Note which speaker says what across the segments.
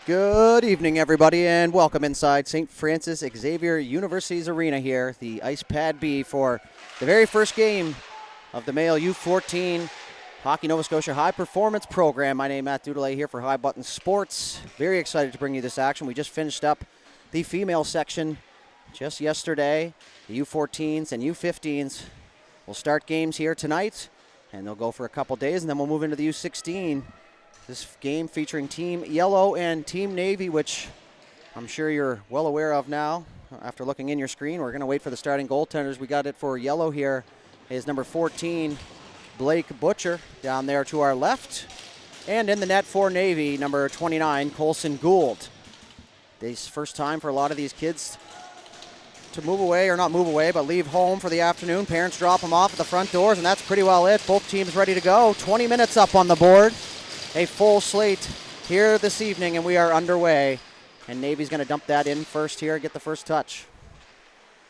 Speaker 1: Good evening, everybody, and welcome inside St. Francis Xavier University's arena here, the Ice Pad B, for the very first game of the male U14 Hockey Nova Scotia High Performance Program. My name is Matt Dudelet here for High Button Sports. Very excited to bring you this action. We just finished up the female section just yesterday. The U14s and U15s will start games here tonight, and they'll go for a couple days, and then we'll move into the U16. This game featuring Team Yellow and Team Navy, which I'm sure you're well aware of now. After looking in your screen, we're going to wait for the starting goaltenders. We got it for Yellow here is number 14, Blake Butcher, down there to our left. And in the net for Navy, number 29, Colson Gould. This first time for a lot of these kids to move away, or not move away, but leave home for the afternoon. Parents drop them off at the front doors, and that's pretty well it. Both teams ready to go. 20 minutes up on the board. A full slate here this evening, and we are underway. And Navy's going to dump that in first here, get the first touch.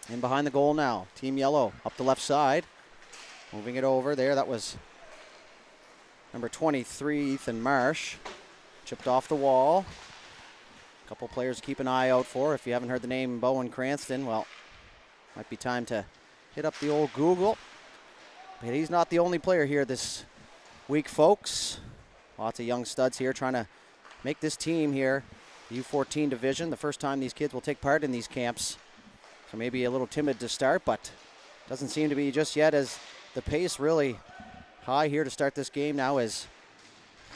Speaker 1: In behind the goal now, Team Yellow up the left side. Moving it over there, that was number 23, Ethan Marsh. Chipped off the wall. A couple players to keep an eye out for. If you haven't heard the name Bowen Cranston, well, might be time to hit up the old Google. But he's not the only player here this week, folks. Lots of young studs here trying to make this team here, the U14 division. The first time these kids will take part in these camps. So maybe a little timid to start, but doesn't seem to be just yet, as the pace really high here to start this game now as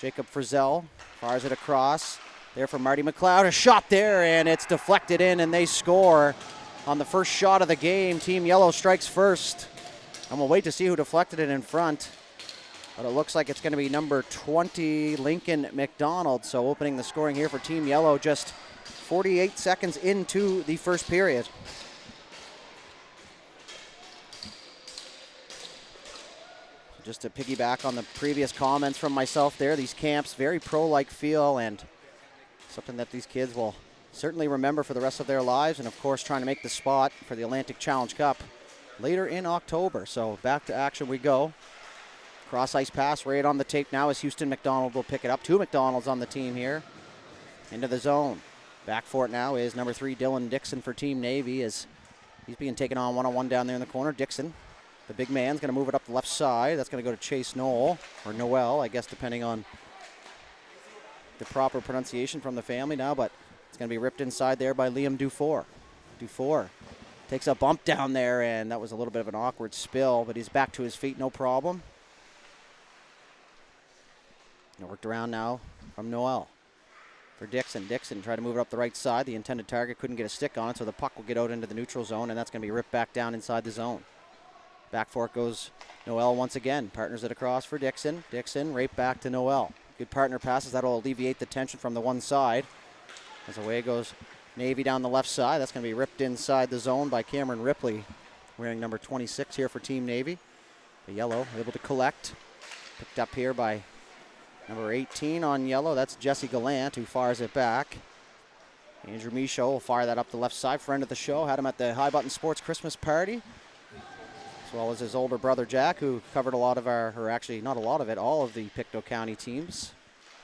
Speaker 1: Jacob Frizzell fires it across. There from Marty McLeod. A shot there, and it's deflected in, and they score on the first shot of the game. Team Yellow strikes first. And we'll wait to see who deflected it in front. But it looks like it's going to be number 20, Lincoln McDonald. So opening the scoring here for Team Yellow just 48 seconds into the first period. Just to piggyback on the previous comments from myself there, these camps, very pro-like feel, and something that these kids will certainly remember for the rest of their lives. And of course, trying to make the spot for the Atlantic Challenge Cup later in October. So back to action we go. Cross ice pass right on the tape now as Houston McDonald will pick it up. Two McDonalds on the team here. Into the zone. Back for it now is number 3, Dylan Dixon for Team Navy, as he's being taken on one-on-one down there in the corner. Dixon, the big man's going to move it up the left side. That's going to go to Chase Noel, or Noel, I guess, depending on the proper pronunciation from the family now, but it's going to be ripped inside there by Liam Dufour. Dufour takes a bump down there, and that was a little bit of an awkward spill, but he's back to his feet, no problem. Worked around now from Noel for Dixon. Dixon tried to move it up the right side. The intended target couldn't get a stick on it, so the puck will get out into the neutral zone, and that's going to be ripped back down inside the zone. Back for it goes Noel once again. Partners it across for Dixon. Dixon right back to Noel. Good partner passes. That'll alleviate the tension from the one side. As away goes Navy down the left side. That's going to be ripped inside the zone by Cameron Ripley, wearing number 26 here for Team Navy. The Yellow able to collect. Picked up here by number 18 on Yellow, that's Jesse Gallant, who fires it back. Andrew Michaud will fire that up the left side. Friend of the show, had him at the High Button Sports Christmas party, as well as his older brother Jack, who covered a lot of our, or actually not a lot of it, all of the Pictou County teams.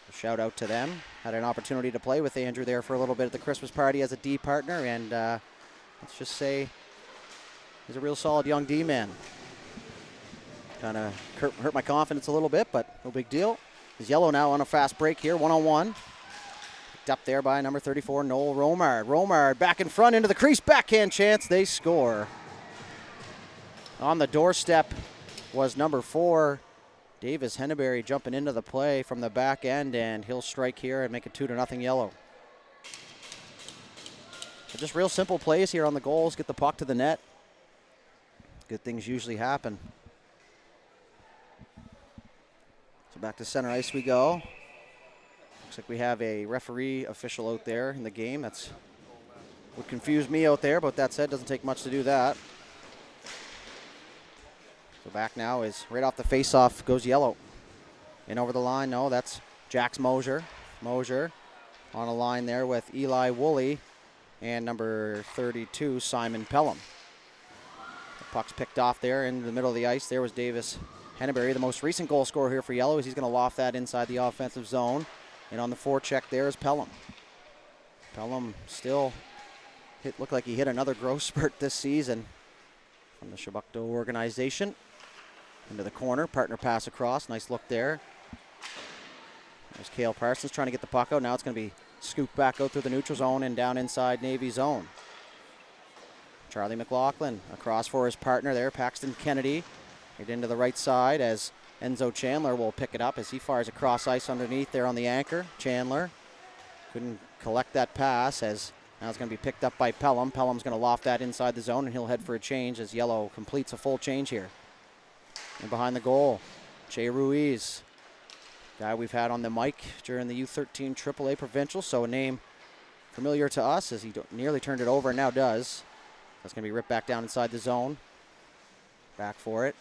Speaker 1: A shout out to them. Had an opportunity to play with Andrew there for a little bit at the Christmas party as a D partner, and let's just say he's a real solid young D man. Kind of hurt my confidence a little bit, but no big deal. Is Yellow now on a fast break here, one-on-one. Picked up there by number 34, Noel Romard. Romard back in front into the crease, backhand chance, they score. On the doorstep was number 4, Davis Henneberry, jumping into the play from the back end, and he'll strike here and make it 2-0 Yellow. So just real simple plays here on the goals, get the puck to the net. Good things usually happen. So back to center ice we go. Looks like we have a referee official out there in the game. That's would confuse me out there, but that said, doesn't take much to do that. So back now is right off the face-off goes Yellow. In over the line, no, that's Jax Mosier. Mosier on a line there with Eli Woolley and number 32, Simon Pelham. The puck's picked off there in the middle of the ice. There was Davis Henneberry, the most recent goal scorer here for Yellow, as he's going to loft that inside the offensive zone. And on the forecheck there is Pelham. Pelham still looked like he hit another growth spurt this season from the Shabukto organization. Into the corner, partner pass across, nice look there. There's Cale Parsons trying to get the puck out. Now it's going to be scooped back out through the neutral zone and down inside Navy zone. Charlie McLaughlin across for his partner there, Paxton Kennedy. Right into the right side as Enzo Chandler will pick it up as he fires across ice underneath there on the anchor. Chandler couldn't collect that pass as now it's going to be picked up by Pelham. Pelham's going to loft that inside the zone and he'll head for a change as Yellow completes a full change here. And behind the goal, Jay Ruiz, guy we've had on the mic during the U13 AAA Provincial, so a name familiar to us as he nearly turned it over and now does. That's going to be ripped back down inside the zone. Back for it.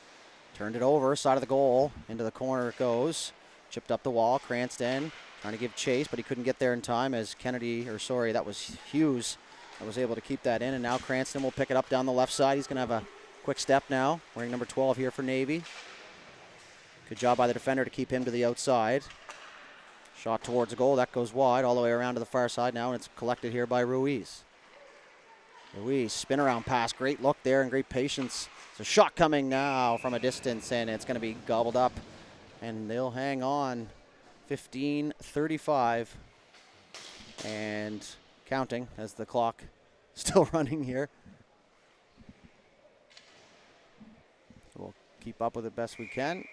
Speaker 1: Turned it over, side of the goal. Into the corner it goes. Chipped up the wall. Cranston trying to give chase, but he couldn't get there in time as that was Hughes that was able to keep that in. And now Cranston will pick it up down the left side. He's going to have a quick step now, wearing number 12 here for Navy. Good job by the defender to keep him to the outside. Shot towards the goal. That goes wide all the way around to the far side now, and it's collected here by Ruiz. Ruiz, spin around pass. Great look there and great patience. It's a shot coming now from a distance, and it's going to be gobbled up. And they'll hang on. 15:35 and counting as the clock still running here. We'll keep up with it best we can.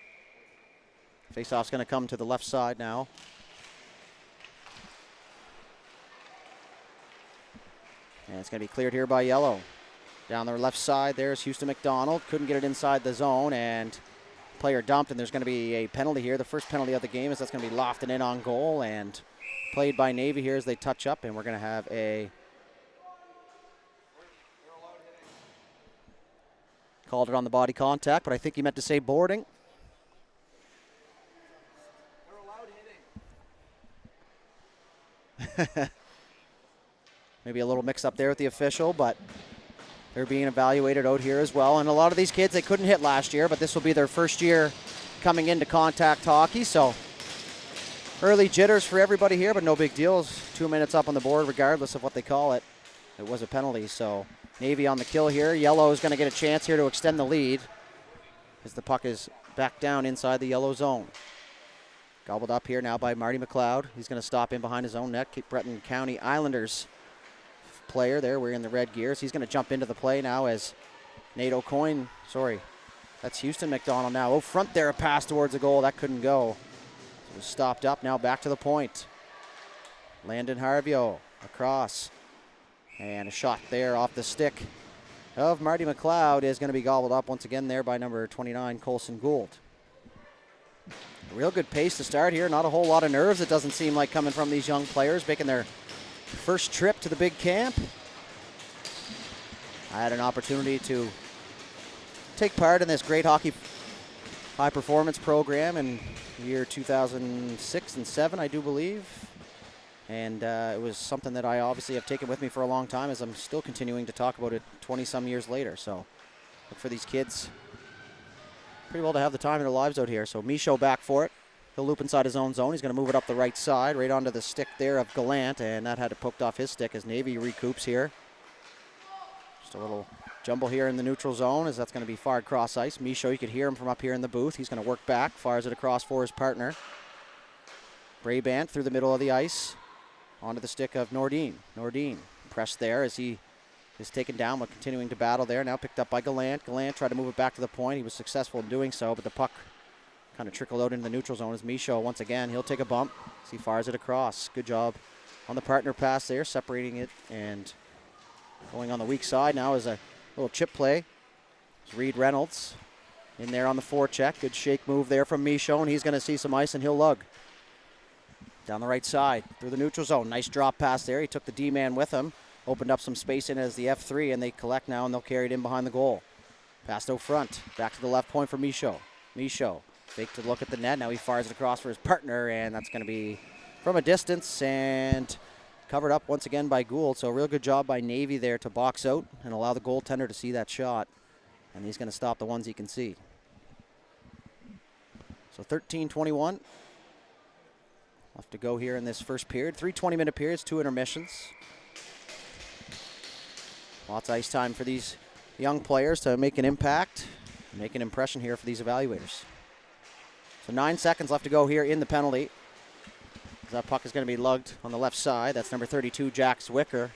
Speaker 1: Faceoff's going to come to the left side now. And it's going to be cleared here by Yellow. Down the left side, there's Houston McDonald. Couldn't get it inside the zone, and player dumped, and there's going to be a penalty here. The first penalty of the game is that's going to be lofted in on goal and played by Navy here as they touch up, and we're going to have a called it on the body contact, but I think he meant to say boarding. Maybe a little mix up there with the official, but they're being evaluated out here as well. And a lot of these kids, they couldn't hit last year, but this will be their first year coming into contact hockey. So early jitters for everybody here, but no big deal. It's 2 minutes up on the board regardless of what they call it. It was a penalty, so Navy on the kill here. Yellow is going to get a chance here to extend the lead as the puck is back down inside the Yellow zone. Gobbled up here now by Marty McLeod. He's going to stop in behind his own net. Breton County Islanders player there wearing the red gears. He's going to jump into the play now as Nate O'Coin, that's Houston McDonald now. Oh, front there, a pass towards the goal. That couldn't go. It was stopped up. Now back to the point. Landon Harvio across. And a shot there off the stick of Marty McLeod is going to be gobbled up once again there by number 29, Colson Gould. A real good pace to start here. Not a whole lot of nerves, it doesn't seem like, coming from these young players making their first trip to the big camp. I had an opportunity to take part in this great hockey high performance program in the year 2006 and 7, I do believe. And it was something that I obviously have taken with me for a long time, as I'm still continuing to talk about it 20-some years later. So look for these kids pretty well to have the time of their lives out here. So Michaud back for it. He'll loop inside his own zone. He's going to move it up the right side, right onto the stick there of Gallant, and that had it poked off his stick as Navy recoups here. Just a little jumble here in the neutral zone as that's going to be fired cross ice. Michaud, you could hear him from up here in the booth. He's going to work back, fires it across for his partner. Brabant through the middle of the ice. Onto the stick of Nordine. Nordine pressed there as he is taken down, but continuing to battle there. Now picked up by Gallant. Gallant tried to move it back to the point. He was successful in doing so, but the puck kind of trickled out into the neutral zone as Michaud, once again, he'll take a bump as he fires it across. Good job on the partner pass there, separating it and going on the weak side. Now is a little chip play. It's Reed Reynolds in there on the forecheck. Good shake move there from Michaud, and he's going to see some ice, and he'll lug. Down the right side, through the neutral zone. Nice drop pass there. He took the D-man with him. Opened up some space in as the F3, and they collect now, and they'll carry it in behind the goal. Passed out front. Back to the left point for Michaud. Michaud faked to look at the net. Now he fires it across for his partner, and that's going to be from a distance and covered up once again by Gould. So a real good job by Navy there to box out and allow the goaltender to see that shot. And he's going to stop the ones he can see. So 13-21. left to go here in this first period. 3 20-minute periods, 2 intermissions. Lots of ice time for these young players to make an impact, make an impression here for these evaluators. So 9 seconds left to go here in the penalty. That puck is going to be lugged on the left side. That's number 32, Jack Zwicker.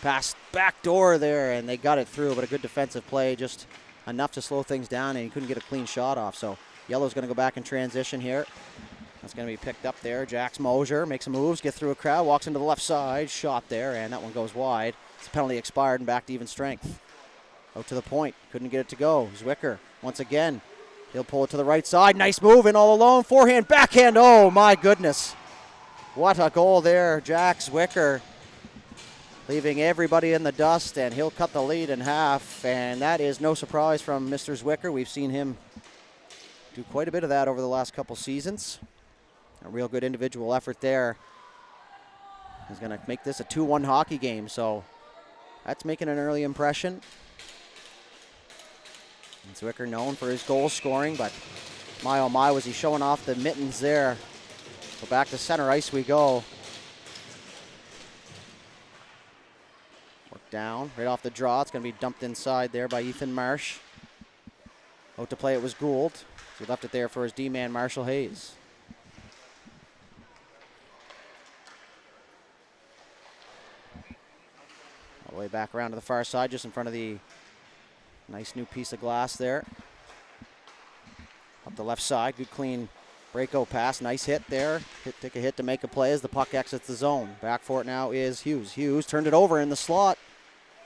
Speaker 1: Pass back door there, and they got it through, but a good defensive play, just enough to slow things down, and he couldn't get a clean shot off. So Yellow's going to go back in transition here. That's going to be picked up there. Jax Mosier makes some moves, gets through a crowd, walks into the left side, shot there, and that one goes wide. The penalty expired and back to even strength. Out to the point, couldn't get it to go. Zwicker, once again, he'll pull it to the right side. Nice move in all alone, forehand, backhand, oh my goodness. What a goal there, Jack Zwicker, leaving everybody in the dust, and he'll cut the lead in half, and that is no surprise from Mr. Zwicker. We've seen him do quite a bit of that over the last couple seasons. A real good individual effort there. He's going to make this a 2-1 hockey game, so that's making an early impression. And Zwicker known for his goal scoring, but my oh my was he showing off the mittens there. So back to center ice we go. Work down, right off the draw. It's going to be dumped inside there by Ethan Marsh. Out to play it was Gould. So he left it there for his D-man, Marshall Hayes. All the way back around to the far side, just in front of the nice new piece of glass there. Up the left side, good clean breakout pass. Nice hit there. Take a hit to make a play as the puck exits the zone. Back for it now is Hughes. Hughes turned it over in the slot.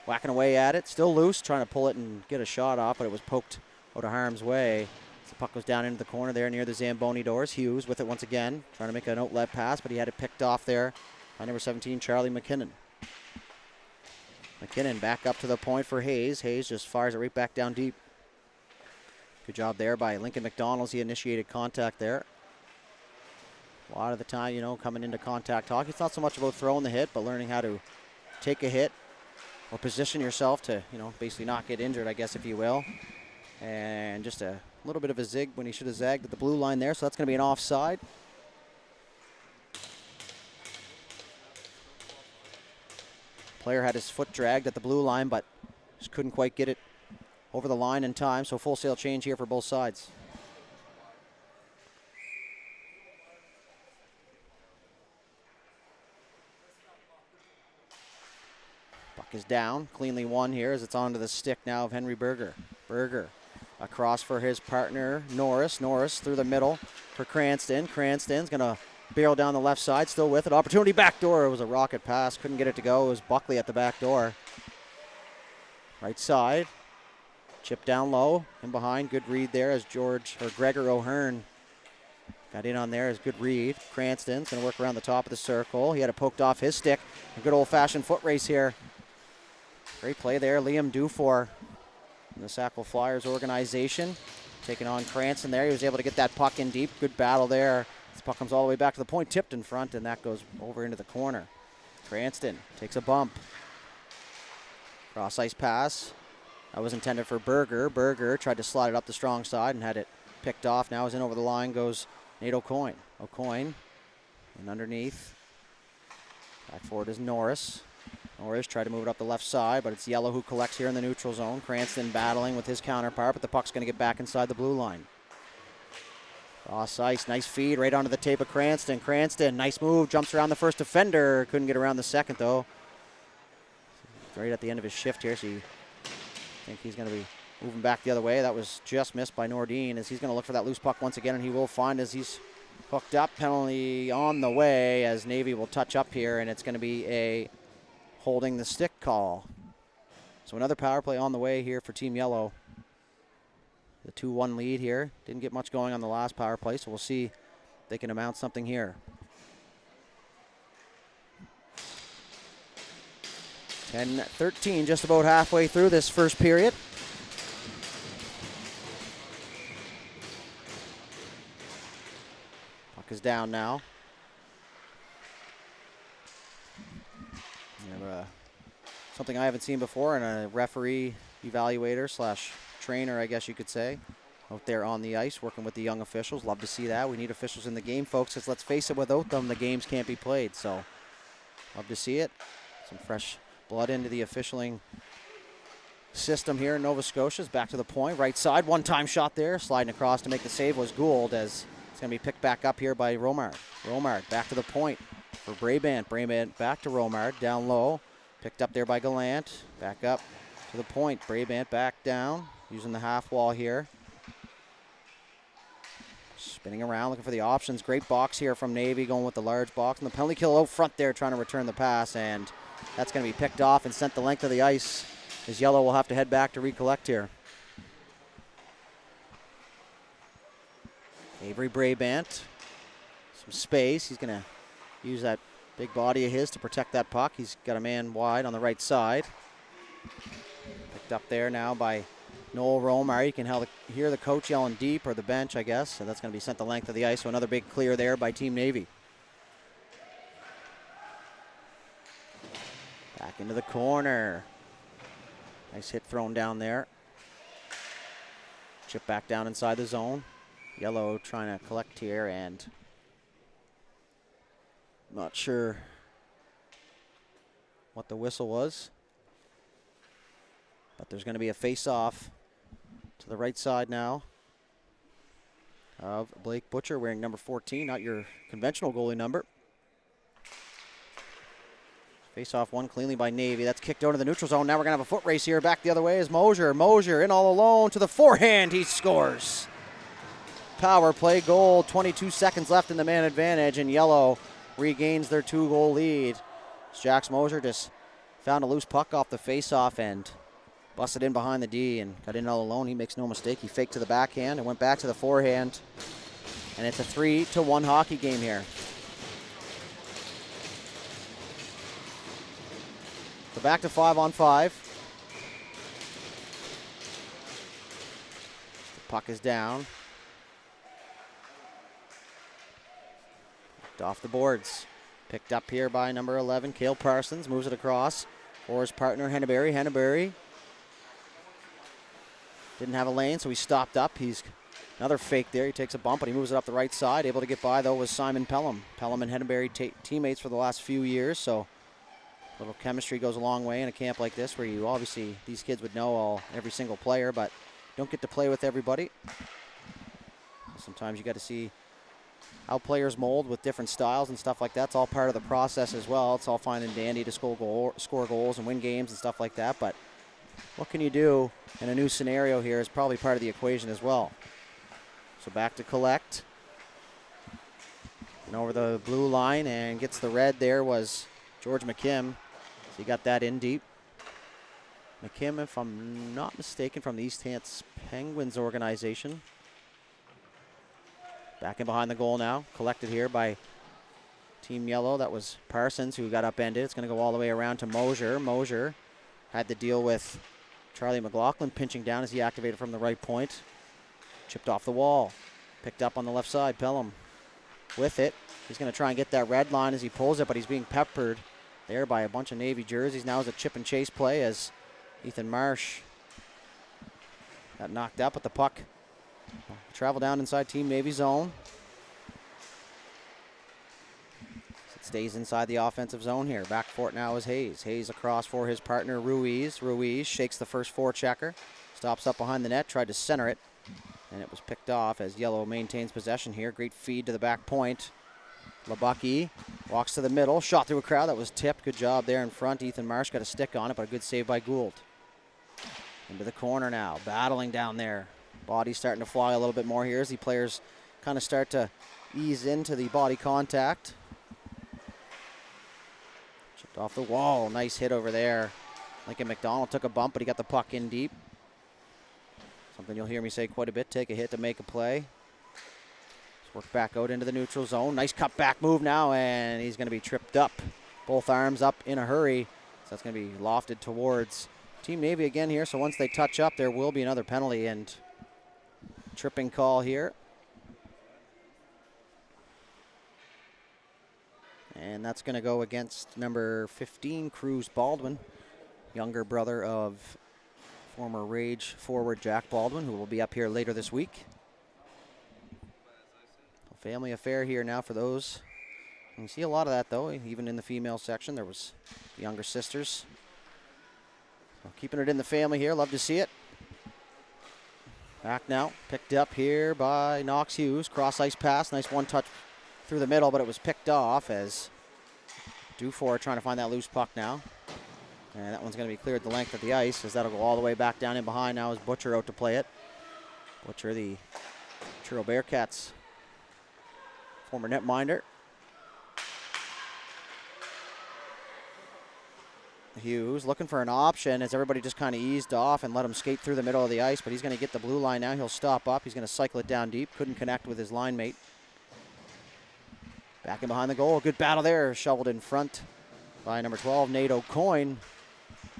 Speaker 1: Whacking away at it. Still loose, trying to pull it and get a shot off, but it was poked out of harm's way. So the puck goes down into the corner there near the Zamboni doors. Hughes with it once again. Trying to make an outlet pass, but he had it picked off there by number 17, Charlie McKinnon. McKinnon back up to the point for Hayes. Hayes just fires it right back down deep. Good job there by Lincoln McDonald's. He initiated contact there. A lot of the time, coming into contact hockey, it's not so much about throwing the hit, but learning how to take a hit or position yourself to, basically not get injured, I guess, if you will. And just a little bit of a zig when he should have zagged at the blue line there, so that's going to be an offside. Player had his foot dragged at the blue line, but just couldn't quite get it over the line in time, so full sail change here for both sides. Puck is down, cleanly won here as it's onto the stick now of Henry Berger. Berger across for his partner, Norris. Norris through the middle for Cranston. Cranston's going to barrel down the left side, still with it. Opportunity back door. It was a rocket pass. Couldn't get it to go. It was Buckley at the back door. Right side. Chip down low and behind. Good read there as Gregor O'Hearn got in on there as good read. Cranston's going to work around the top of the circle. He had it poked off his stick. A good old-fashioned foot race here. Great play there. Liam Dufour in the Sackville Flyers organization taking on Cranston there. He was able to get that puck in deep. Good battle there. This puck comes all the way back to the point, tipped in front, and that goes over into the corner. Cranston takes a bump. Cross ice pass. That was intended for Berger. Berger tried to slide it up the strong side and had it picked off. Now is in over the line goes Nate O'Coin. O'Coin and underneath. Back forward is Norris. Norris tried to move it up the left side, but it's Yellow who collects here in the neutral zone. Cranston battling with his counterpart, but the puck's going to get back inside the blue line. Cross ice, nice feed right onto the tape of Cranston. Cranston, nice move, jumps around the first defender. Couldn't get around the second, though. Right at the end of his shift here, so you think he's going to be moving back the other way. That was just missed by Nordine as he's going to look for that loose puck once again, and he will find as he's hooked up. Penalty on the way as Navy will touch up here, and it's going to be a holding the stick call. So another power play on the way here for Team Yellow. The 2-1 lead here. Didn't get much going on the last power play, so we'll see if they can amount something here. 10-13, just about halfway through this first period. Puck is down now. We have something I haven't seen before, and a referee evaluator slash trainer, I guess you could say, out there on the ice working with the young officials. Love to see that. We need officials in the game, folks, because let's face it, without them, the games can't be played. So love to see it. Some fresh blood into the officialing system here in Nova Scotia. Back to the point, right side, one-time shot there. Sliding across to make the save was Gould, as it's going to be picked back up here by Romard. Romard back to the point for Brabant. Brabant back to Romard, down low. Picked up there by Gallant. Back up to the point. Brabant back down, using the half wall here. Spinning around, looking for the options. Great box here from Navy, going with the large box. And the penalty kill out front there, trying to return the pass. And that's going to be picked off and sent the length of the ice, as Yellow will have to head back to recollect here. Avery Brabant, some space. He's going to use that big body of his to protect that puck. He's got a man wide on the right side. Picked up there now by Noel Romar. You can hear the coach yelling deep, or the bench, I guess. So that's going to be sent the length of the ice. So another big clear there by Team Navy. Back into the corner. Nice hit thrown down there. Chip back down inside the zone. Yellow trying to collect here, and not sure what the whistle was. But there's going to be a face-off to the right side now of Blake Butcher, wearing number 14, not your conventional goalie number. Face-off won cleanly by Navy. That's kicked out of the neutral zone. Now we're going to have a foot race here. Back the other way is Mosier. Mosier in all alone to the forehand. He scores. Power play goal. 22 seconds left in the man advantage, and Yellow regains their 2-goal lead. Jax Mosier just found a loose puck off the face-off and busted in behind the D and got in all alone. He makes no mistake. He faked to the backhand and went back to the forehand. And it's a 3-1 hockey game here. So back to 5-on-5. The puck is down. Off the boards. Picked up here by number 11, Cale Parsons. Moves it across for his partner, Henneberry. Henneberry didn't have a lane, so he stopped up. He's another fake there. He takes a bump, but he moves it up the right side. Able to get by, though, was Simon Pelham. Pelham and Henneberry teammates for the last few years, so a little chemistry goes a long way in a camp like this, where you obviously, these kids would know every single player, but don't get to play with everybody. Sometimes you got to see how players mold with different styles and stuff like that. It's all part of the process as well. It's all fine and dandy to score goals and win games and stuff like that, but what can you do in a new scenario here is probably part of the equation as well. So back to collect. And over the blue line and gets the red there was George McKim. So he got that in deep. McKim, if I'm not mistaken, from the East Hants Penguins organization. Back in behind the goal now. Collected here by Team Yellow. That was Parsons who got upended. It's going to go all the way around to Mosier. Mosier had to deal with Charlie McLaughlin pinching down as he activated from the right point. Chipped off the wall. Picked up on the left side. Pelham with it. He's going to try and get that red line as he pulls it, but he's being peppered there by a bunch of Navy jerseys. Now is a chip and chase play as Ethan Marsh got knocked up, but the puck travel down inside Team Navy zone. It stays inside the offensive zone here. Back for it now is Hayes. Hayes across for his partner Ruiz. Ruiz shakes the first forechecker. Stops up behind the net, tried to center it, and it was picked off as Yellow maintains possession here. Great feed to the back point. Labucky walks to the middle. Shot through a crowd. That was tipped. Good job there in front. Ethan Marsh got a stick on it, but a good save by Gould. Into the corner now. Battling down there. Body starting to fly a little bit more here as the players kind of start to ease into the body contact. Chipped off the wall. Nice hit over there. Lincoln McDonald took a bump, but he got the puck in deep. Something you'll hear me say quite a bit. Take a hit to make a play. Let's work back out into the neutral zone. Nice cut back move now, and he's going to be tripped up. Both arms up in a hurry. So that's going to be lofted towards Team Navy again here. So once they touch up, there will be another penalty, and tripping call here. And that's going to go against number 15, Cruz Baldwin, younger brother of former Rage forward Jack Baldwin, who will be up here later this week. A family affair here now for those. You see a lot of that, though, even in the female section. There was the younger sisters. So keeping it in the family here. Love to see it. Back now. Picked up here by Knox Hughes. Cross ice pass. Nice one touch through the middle, but it was picked off as Dufour trying to find that loose puck now. And that one's going to be cleared the length of the ice as that'll go all the way back down in behind now as Butcher out to play it. Butcher, the Truro Bearcats former netminder. Hughes looking for an option as everybody just kind of eased off and let him skate through the middle of the ice, but he's going to get the blue line now. He'll stop up. He's going to cycle it down deep. Couldn't connect with his line mate. Back in behind the goal. Good battle there. Shoveled in front by number 12, Nate O'Coin.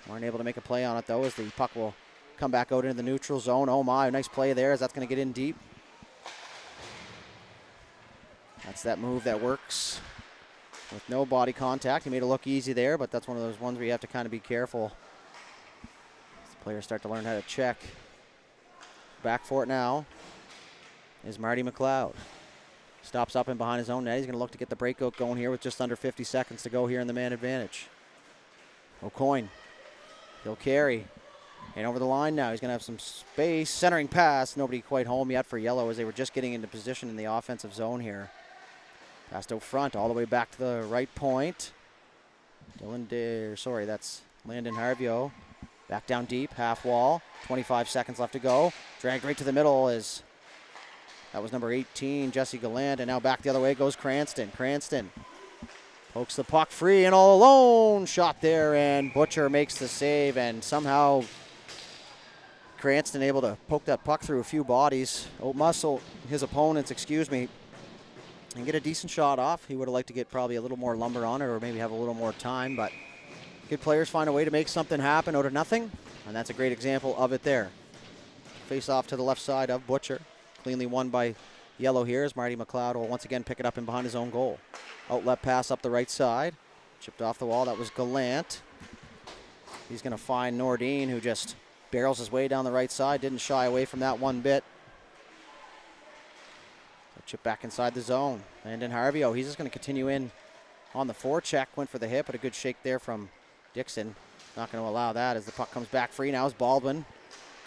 Speaker 1: Weren't able to make a play on it, though, as the puck will come back out into the neutral zone. Oh, my. Nice play there as that's going to get in deep. That's that move that works with no body contact. He made it look easy there, but that's one of those ones where you have to kind of be careful. As the players start to learn how to check. Back for it now is Marty McLeod. Stops up and behind his own net. He's going to look to get the breakout going here with just under 50 seconds to go here in the man advantage. O'Coin. He'll carry. And over the line now. He's going to have some space. Centering pass. Nobody quite home yet for Yellow as they were just getting into position in the offensive zone here. Passed out front all the way back to the right point. That's Landon Harvio. Back down deep, half wall. 25 seconds left to go. Dragged right to the middle as that was number 18, Jesse Gallant. And now back the other way goes Cranston. Cranston pokes the puck free and all alone. Shot there and Butcher makes the save and somehow Cranston able to poke that puck through a few bodies. Muscle his opponents, and get a decent shot off. He would have liked to get probably a little more lumber on it or maybe have a little more time, but good players find a way to make something happen out of nothing, and that's a great example of it there. Face off to the left side of Butcher. Cleanly won by Yellow here as Marty McLeod will once again pick it up in behind his own goal. Outlet pass up the right side. Chipped off the wall. That was Gallant. He's going to find Nordine, who just barrels his way down the right side. Didn't shy away from that one bit. Chip back inside the zone. Landon Harvio, he's just going to continue in on the forecheck. Went for the hit, but a good shake there from Dixon. Not going to allow that as the puck comes back free. Now is Baldwin.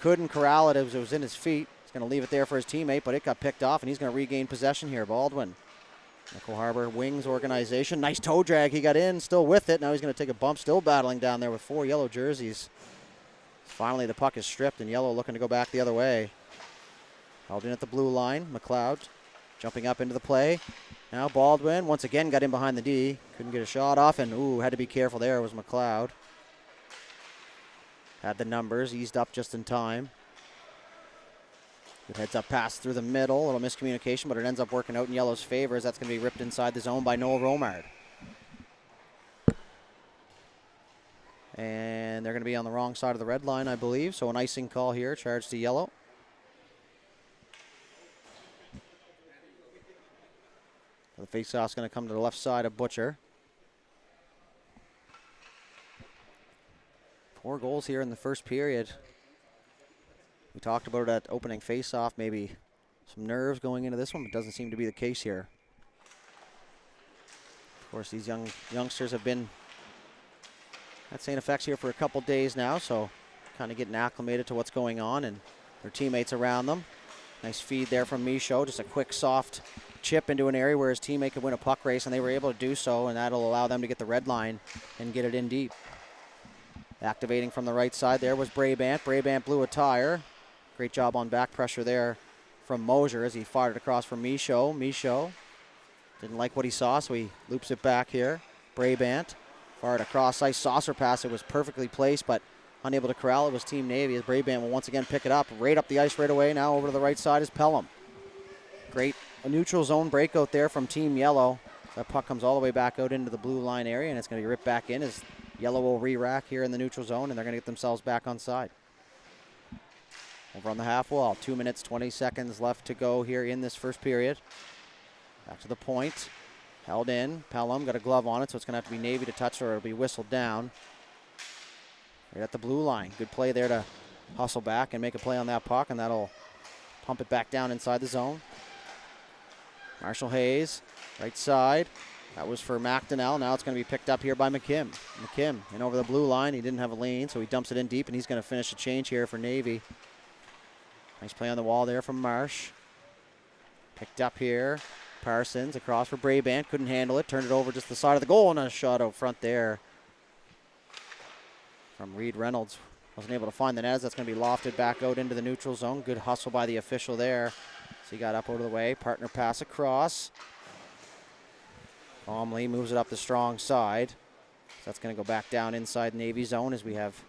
Speaker 1: Couldn't corral it as it was in his feet. He's going to leave it there for his teammate, but it got picked off, and he's going to regain possession here. Baldwin. Nickel Harbor Wings organization. Nice toe drag. He got in, still with it. Now he's going to take a bump, still battling down there with 4 Yellow jerseys. Finally, the puck is stripped, and Yellow looking to go back the other way. Held in at the blue line. McLeod jumping up into the play. Now Baldwin once again got in behind the D. Couldn't get a shot off, and had to be careful there was McLeod. Had the numbers, eased up just in time. Good heads up pass through the middle. A little miscommunication, but it ends up working out in Yellow's favor as that's going to be ripped inside the zone by Noel Romard. And they're going to be on the wrong side of the red line, I believe. So an icing call here, charged to Yellow. The face-off's going to come to the left side of Butcher. 4 goals here in the first period. We talked about it at opening face-off, maybe some nerves going into this one, but doesn't seem to be the case here. Of course, these youngsters have been at St. FX here for a couple days now, so kind of getting acclimated to what's going on and their teammates around them. Nice feed there from Michaud, just a quick, soft chip into an area where his teammate could win a puck race, and they were able to do so, and that'll allow them to get the red line and get it in deep. Activating from the right side there was Brabant. Brabant blew a tire. Great job on back pressure there from Mosier as he fired it across from Michaud. Michaud didn't like what he saw, so he loops it back here. Brabant fired across ice, saucer pass. It was perfectly placed, but unable to corral it was Team Navy as Brabant will once again pick it up. Right up the ice right away. Now over to the right side is Pelham. Great neutral zone breakout there from Team Yellow. That puck comes all the way back out into the blue line area, and it's going to be ripped back in as Yellow will re-rack here in the neutral zone, and they're going to get themselves back on side. Over on the half wall, 2 minutes, 20 seconds left to go here in this first period. Back to the point. Held in. Pelham got a glove on it, so it's going to have to be Navy to touch or it'll be whistled down. Right at the blue line. Good play there to hustle back and make a play on that puck, and that'll pump it back down inside the zone. Marshall Hayes, right side. That was for McDonnell. Now it's going to be picked up here by McKim. McKim in over the blue line. He didn't have a lane, so he dumps it in deep, and he's going to finish the change here for Navy. Nice play on the wall there from Marsh. Picked up here. Parsons across for Brabant. Couldn't handle it. Turned it over just the side of the goal, and a shot out front there from Reed Reynolds. Wasn't able to find the net. That's going to be lofted back out into the neutral zone. Good hustle by the official there. So he got up out of the way. Partner pass across. Calmly moves it up the strong side. So that's going to go back down inside Navy zone as we have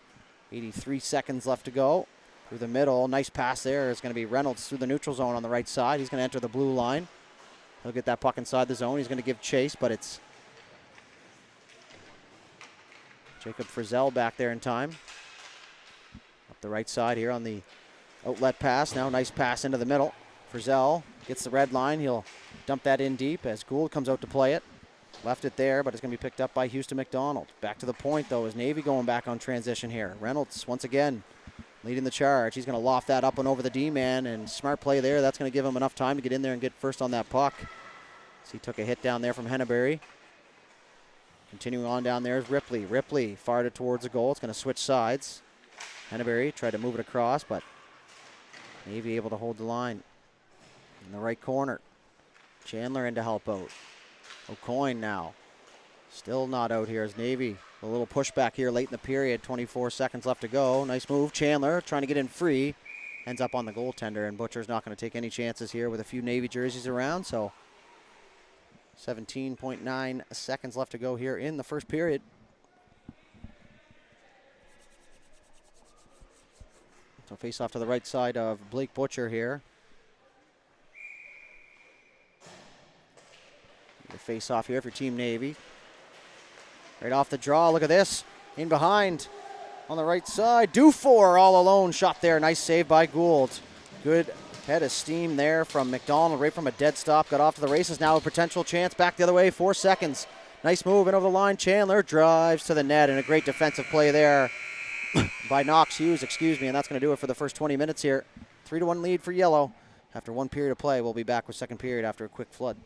Speaker 1: 83 seconds left to go. Through the middle. Nice pass there. It's going to be Reynolds through the neutral zone on the right side. He's going to enter the blue line. He'll get that puck inside the zone. He's going to give chase, but it's Jacob Frizzell back there in time. Up the right side here on the outlet pass. Now nice pass into the middle. Frizzell gets the red line. He'll dump that in deep as Gould comes out to play it. Left it there, but it's going to be picked up by Houston McDonald. Back to the point, though, is Navy going back on transition here. Reynolds, once again, leading the charge. He's going to loft that up and over the D-man, and smart play there. That's going to give him enough time to get in there and get first on that puck. So he took a hit down there from Henneberry. Continuing on down there is Ripley. Ripley fired it towards the goal. It's going to switch sides. Henneberry tried to move it across, but Navy able to hold the line. In the right corner. Chandler in to help out. O'Coin now. Still not out here as Navy. A little pushback here late in the period. 24 seconds left to go. Nice move. Chandler trying to get in free. Ends up on the goaltender, and Butcher's not going to take any chances here with a few Navy jerseys around. So 17.9 seconds left to go here in the first period. So face off to the right side of Blake Butcher here. The face off here for Team Navy. Right off the draw, look at this. In behind on the right side. Dufour all alone, shot there. Nice save by Gould. Good head of steam there from McDonald, right from a dead stop. Got off to the races, now a potential chance. Back the other way, 4 seconds. Nice move in over the line. Chandler drives to the net, and a great defensive play there by Knox Hughes, and that's going to do it for the first 20 minutes here. 3-1 lead for Yellow. After one period of play, we'll be back with second period after a quick flood.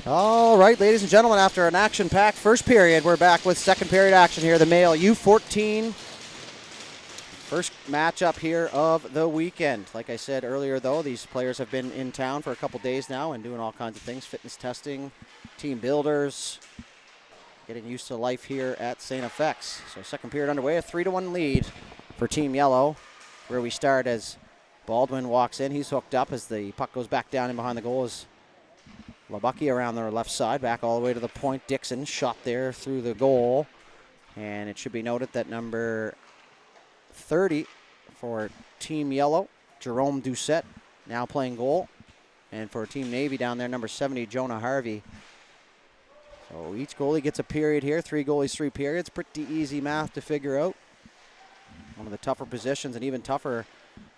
Speaker 1: All right, ladies and gentlemen, after an action-packed first period, we're back with second period action here. The male U14 first matchup here of the weekend. Like I said earlier, though, these players have been in town for a couple days now and doing all kinds of things, fitness testing, team builders, getting used to life here at St. FX. So second period underway, a 3-1 lead for Team Yellow, where we start as Baldwin walks in. He's hooked up as the puck goes back down in behind the goal as Labucky around their left side, back all the way to the point. Dixon shot there through the goal. And it should be noted that number 30 for Team Yellow, Jerome Doucette, now playing goal. And for Team Navy down there, number 70, Jonah Harvey. So each goalie gets a period here. 3 goalies, 3 periods. Pretty easy math to figure out. One of the tougher positions, and even tougher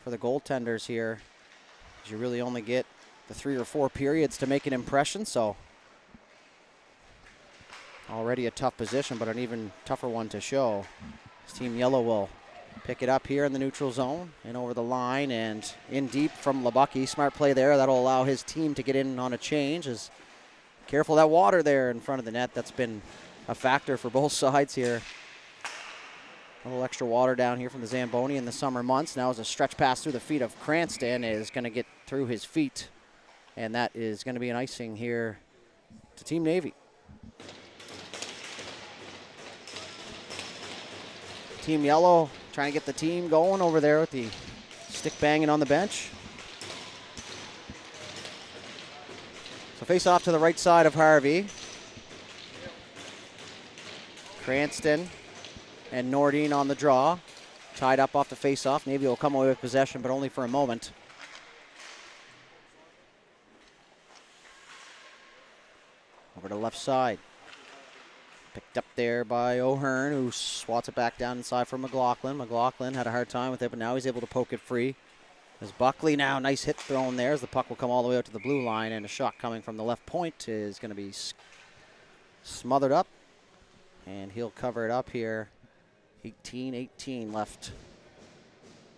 Speaker 1: for the goaltenders here, because you really only get the 3 or 4 periods to make an impression. So already a tough position, but an even tougher one to show. This Team Yellow will pick it up here in the neutral zone and over the line and in deep from Labucky. Smart play there. That'll allow his team to get in on a change. As careful that water there in front of the net. That's been a factor for both sides here. A little extra water down here from the Zamboni in the summer months. Now as a stretch pass through the feet of Cranston is going to get through his feet. And that is going to be an icing here to Team Navy. Team Yellow trying to get the team going over there with the stick banging on the bench. So face off to the right side of Harvey. Cranston and Nordine on the draw. Tied up off the face-off. Navy will come away with possession, but only for a moment. Over to the left side. Picked up there by O'Hearn, who swats it back down inside for McLaughlin. McLaughlin had a hard time with it, but now he's able to poke it free. There's Buckley now. Nice hit thrown there as the puck will come all the way out to the blue line, and a shot coming from the left point is going to be smothered up, and he'll cover it up here. 18-18 left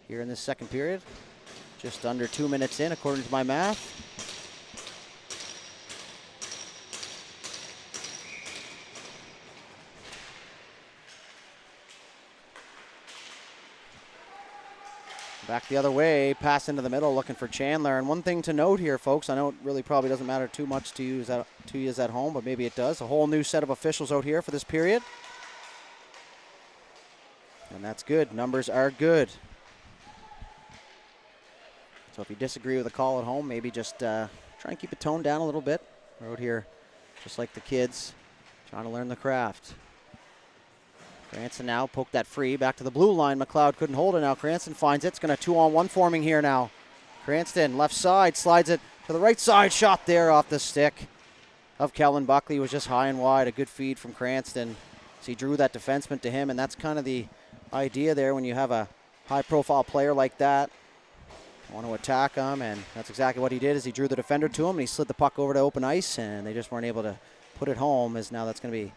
Speaker 1: here in this second period. Just under 2 minutes in, according to my math. Back the other way, pass into the middle, looking for Chandler. And one thing to note here, folks, I know it really probably doesn't matter too much to you at home, but maybe it does. A whole new set of officials out here for this period. And that's good. Numbers are good. So if you disagree with the call at home, maybe just try and keep the tone down a little bit. We're out here just like the kids, trying to learn the craft. Cranston now poked that free back to the blue line. McLeod couldn't hold it now. Cranston finds it. It's going to 2-on-1 forming here now. Cranston left side slides it to the right side. Shot there off the stick of Kellen Buckley. Was just high and wide. A good feed from Cranston. So he drew that defenseman to him, and that's kind of the idea there when you have a high-profile player like that. You want to attack him, and that's exactly what he did. Is he drew the defender to him, and he slid the puck over to open ice, and they just weren't able to put it home. As now that's going to be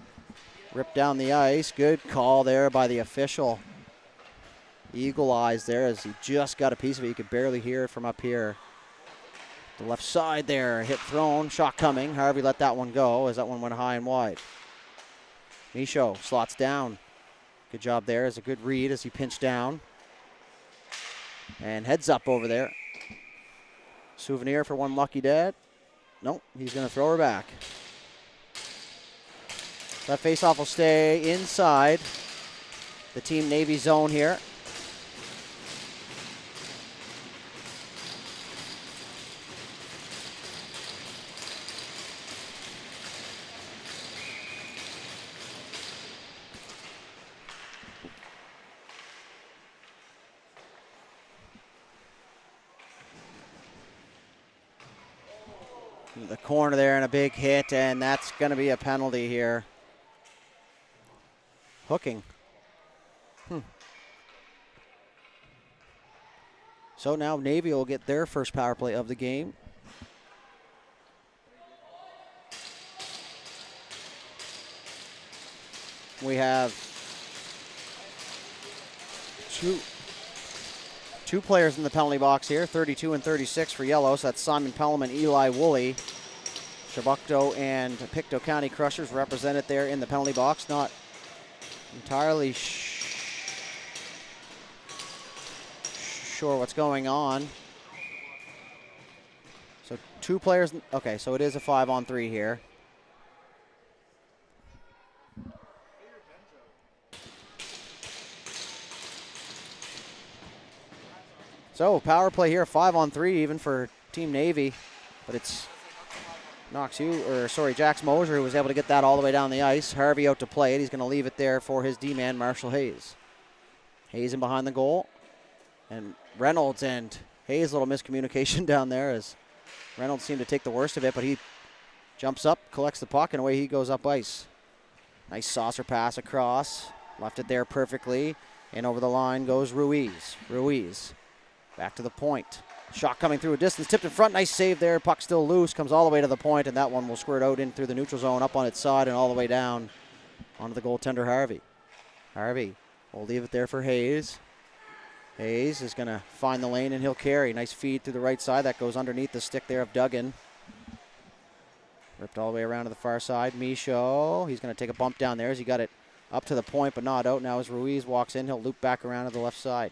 Speaker 1: ripped down the ice. Good call there by the official. Eagle eyes there as he just got a piece of it. You could barely hear it from up here. The left side there, hit thrown, shot coming. Harvey let that one go as that one went high and wide. Michaud slots down. Good job there as a good read as he pinched down. And heads up over there. Souvenir for one lucky dad. Nope, he's going to throw her back. That faceoff will stay inside the Team Navy zone here. The corner there and a big hit, and that's going to be a penalty here. Hooking. So now Navy will get their first power play of the game. We have two players in the penalty box here, 32 and 36 for Yellow. So that's Simon Pelham and Eli Woolley. Shabukto and Pictou County Crushers represented there in the penalty box. Not entirely sure what's going on. So 2 players. Okay, so it is a 5-on-3 here. So power play here, 5-on-3 even for Team Navy, but it's Jax Mosier who was able to get that all the way down the ice. Harvey out to play it. He's going to leave it there for his D-man, Marshall Hayes. Hayes in behind the goal, and Reynolds and Hayes, a little miscommunication down there as Reynolds seemed to take the worst of it, but he jumps up, collects the puck, and away he goes up ice. Nice saucer pass across, left it there perfectly, and over the line goes Ruiz. Ruiz back to the point. Shot coming through a distance, tipped in front, nice save there. Puck still loose, comes all the way to the point, and that one will squirt out in through the neutral zone, up on its side, and all the way down onto the goaltender, Harvey. Harvey will leave it there for Hayes. Hayes is going to find the lane, and he'll carry. Nice feed through the right side. That goes underneath the stick there of Duggan. Ripped all the way around to the far side. Michaud, he's going to take a bump down there as he got it up to the point, but not out. Now as Ruiz walks in, he'll loop back around to the left side.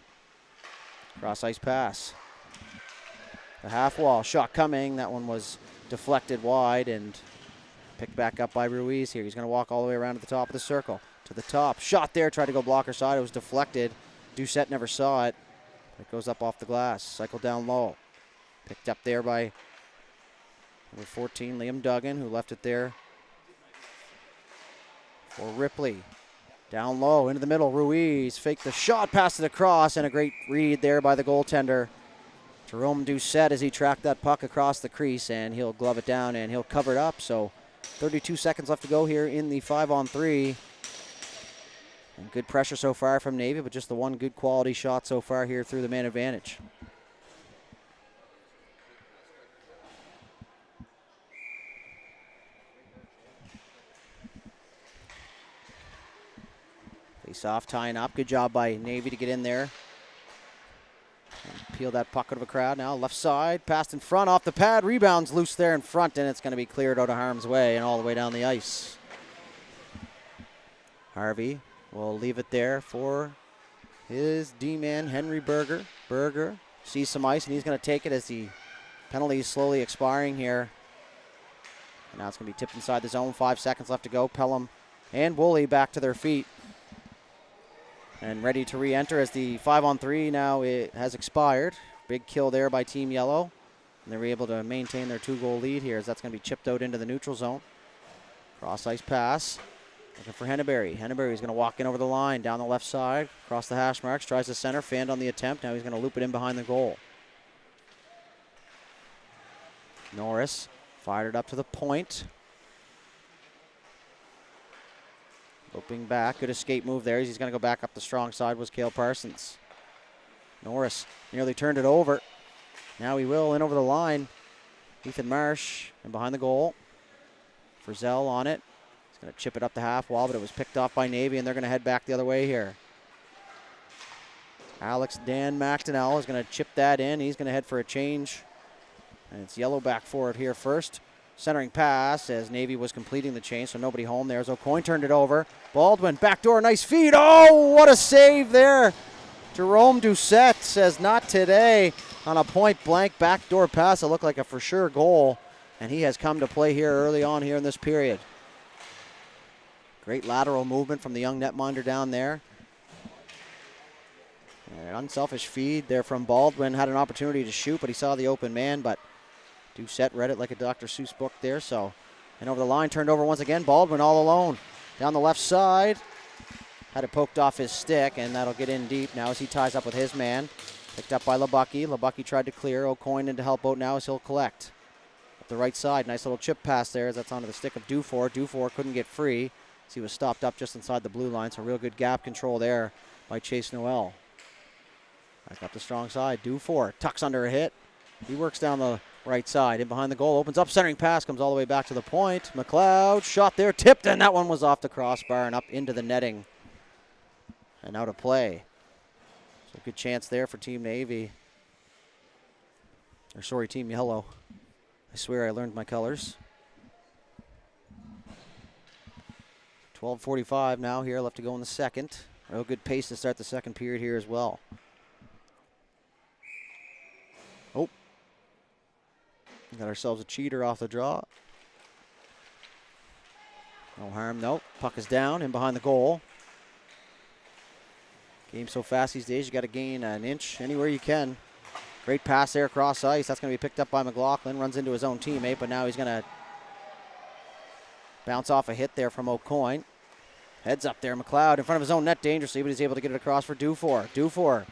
Speaker 1: Cross ice pass. The half wall shot coming. That one was deflected wide and picked back up by Ruiz here. He's going to walk all the way around to the top of the circle. To the top. Shot there. Tried to go blocker side. It was deflected. Doucette never saw it. It goes up off the glass. Cycle down low. Picked up there by number 14, Liam Duggan, who left it there for Ripley. Down low, into the middle, Ruiz faked the shot, passed it across, and a great read there by the goaltender, Jerome Doucette, as he tracked that puck across the crease, and he'll glove it down and he'll cover it up. So 32 seconds left to go here in the 5-on-3. And good pressure so far from Navy, but just the one good quality shot so far here through the man advantage. Face off, tying up. Good job by Navy to get in there. And peel that puck out of a crowd now. Left side, passed in front, off the pad. Rebounds loose there in front, and it's going to be cleared out of harm's way and all the way down the ice. Harvey will leave it there for his D-man, Henry Berger. Berger sees some ice, and he's going to take it as the penalty is slowly expiring here. And now it's going to be tipped inside the zone. 5 seconds left to go. Pelham and Woolley back to their feet and ready to re-enter as the 5-on-3 now it has expired. Big kill there by Team Yellow. And they're able to maintain their 2-goal lead here as that's going to be chipped out into the neutral zone. Cross-ice pass. Looking for Henneberry. Henneberry's going to walk in over the line, down the left side, across the hash marks, tries to center, fanned on the attempt. Now he's going to loop it in behind the goal. Norris fired it up to the point. Looping back, good escape move there. He's going to go back up the strong side was Cale Parsons. Norris nearly turned it over. Now he will, in over the line. Ethan Marsh, and behind the goal. Frizzell on it. He's going to chip it up the half wall, but it was picked off by Navy, and they're going to head back the other way here. Alex Dan McDonnell is going to chip that in. He's going to head for a change. And it's Yellow back for it here first. Centering pass as Navy was completing the change, so nobody home there. As O'Coin turned it over. Baldwin, backdoor, nice feed. Oh, what a save there. Jerome Doucette says not today on a point-blank backdoor pass. It looked like a for sure goal, and he has come to play here early on here in this period. Great lateral movement from the young netminder down there. An unselfish feed there from Baldwin. Had an opportunity to shoot, but he saw the open man, but Doucette read it like a Dr. Seuss book there, so. And over the line, turned over once again. Baldwin all alone. Down the left side. Had it poked off his stick, and that'll get in deep now as he ties up with his man. Picked up by Labucky. Labucky tried to clear. O'Coin in to help out now as he'll collect. Up the right side, nice little chip pass there as that's onto the stick of Dufour. Dufour couldn't get free as he was stopped up just inside the blue line, so real good gap control there by Chase Noel. Back up the strong side. Dufour tucks under a hit. He works down the right side, in behind the goal, opens up, centering pass, comes all the way back to the point. McLeod, shot there, tipped, and that one was off the crossbar and up into the netting. And out of play. So good chance there for Team Navy. Or sorry, Team Yellow. I swear I learned my colors. 12:45 now here, left to go in the second. Real good pace to start the second period here as well. Oh. Got ourselves a cheater off the draw. No harm, nope. Puck is down in behind the goal. Game so fast these days, you got to gain an inch anywhere you can. Great pass there across ice. That's going to be picked up by McLaughlin. Runs into his own teammate, but now he's going to bounce off a hit there from O'Coin. Heads up there, McLeod in front of his own net dangerously, but he's able to get it across for Dufour. Dufour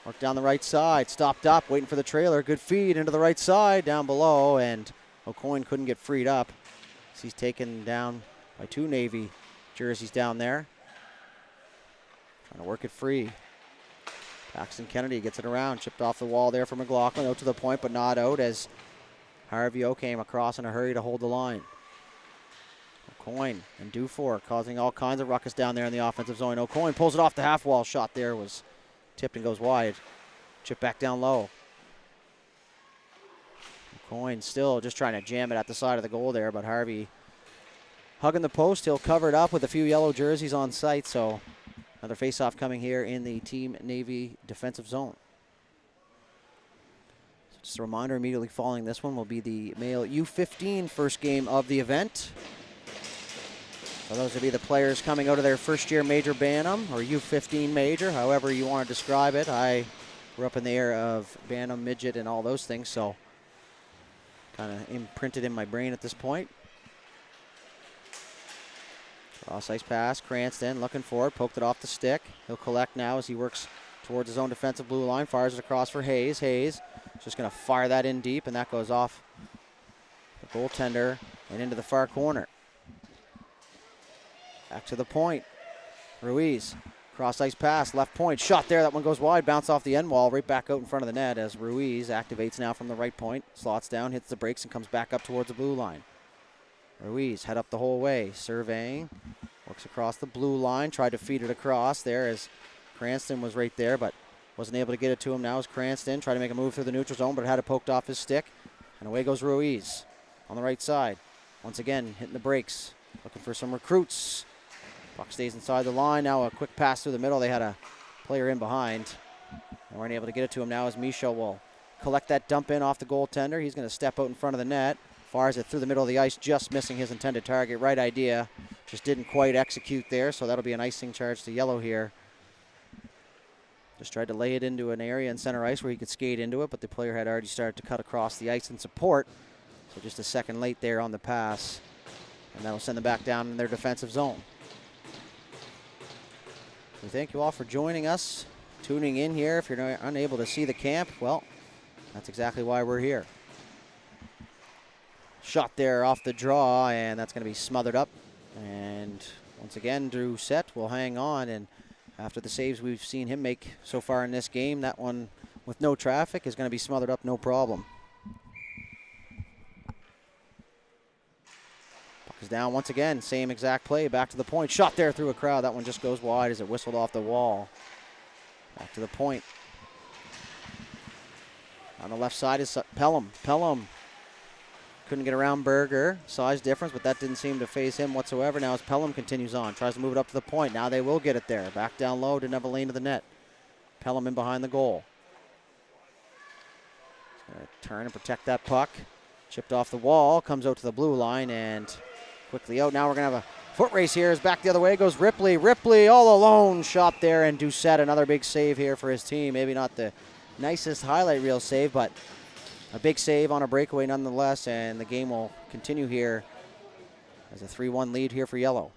Speaker 1: worked down the right side, stopped up, waiting for the trailer. Good feed into the right side, down below, and O'Coin couldn't get freed up. So he's taken down by 2 Navy jerseys down there. Trying to work it free. Paxton Kennedy gets it around, chipped off the wall there for McLaughlin, out to the point, but not out as Harvey O came across in a hurry to hold the line. O'Coin and Dufour causing all kinds of ruckus down there in the offensive zone. O'Coin pulls it off the half wall. Shot there was tipped and goes wide. Chip back down low. O'Coin still just trying to jam it at the side of the goal there, but Harvey hugging the post. He'll cover it up with a few yellow jerseys on site, so another face-off coming here in the Team Navy defensive zone. So just a reminder, immediately following this one will be the male U15 first game of the event. So those will be the players coming out of their first-year major Bantam or U15 major, however you want to describe it. I grew up in the era of Bantam, midget, and all those things, so kind of imprinted in my brain at this point. Cross ice pass, Cranston looking for it, poked it off the stick. He'll collect now as he works towards his own defensive blue line, fires it across for Hayes. Hayes just going to fire that in deep, and that goes off the goaltender and into the far corner. Back to the point. Ruiz, cross ice pass, left point, shot there. That one goes wide, bounce off the end wall, right back out in front of the net as Ruiz activates now from the right point, slots down, hits the brakes, and comes back up towards the blue line. Ruiz head up the whole way, surveying, works across the blue line, tried to feed it across there as Cranston was right there, but wasn't able to get it to him. Now is Cranston, tried to make a move through the neutral zone, but had it poked off his stick, and away goes Ruiz on the right side. Once again, hitting the brakes, looking for some recruits. Puck stays inside the line. Now a quick pass through the middle. They had a player in behind. They weren't able to get it to him. Now as Michaud will collect that dump in off the goaltender. He's going to step out in front of the net. Fires it through the middle of the ice, just missing his intended target. Right idea. Just didn't quite execute there, so that'll be an icing charge to yellow here. Just tried to lay it into an area in center ice where he could skate into it, but the player had already started to cut across the ice in support. So just a second late there on the pass. And that'll send them back down in their defensive zone. We thank you all for joining us, tuning in here. If you're unable to see the camp, well, that's exactly why we're here. Shot there off the draw, and that's going to be smothered up. And once again, Drew Set will hang on, and after the saves we've seen him make so far in this game, that one with no traffic is going to be smothered up, no problem. Puck is down once again, same exact play, back to the point. Shot there through a crowd. That one just goes wide as it whistled off the wall. Back to the point. On the left side is Pelham. Pelham couldn't get around Berger. Size difference, but that didn't seem to phase him whatsoever. Now as Pelham continues on, tries to move it up to the point. Now they will get it there. Back down low, didn't have a lane to the net. Pelham in behind the goal. He's going to turn and protect that puck. Chipped off the wall, comes out to the blue line and quickly out. Now we're going to have a foot race here. As back the other way goes Ripley. Ripley all alone, shot there, and Doucette, another big save here for his team. Maybe not the nicest highlight reel save, but a big save on a breakaway nonetheless, and the game will continue here as a 3-1 lead here for yellow.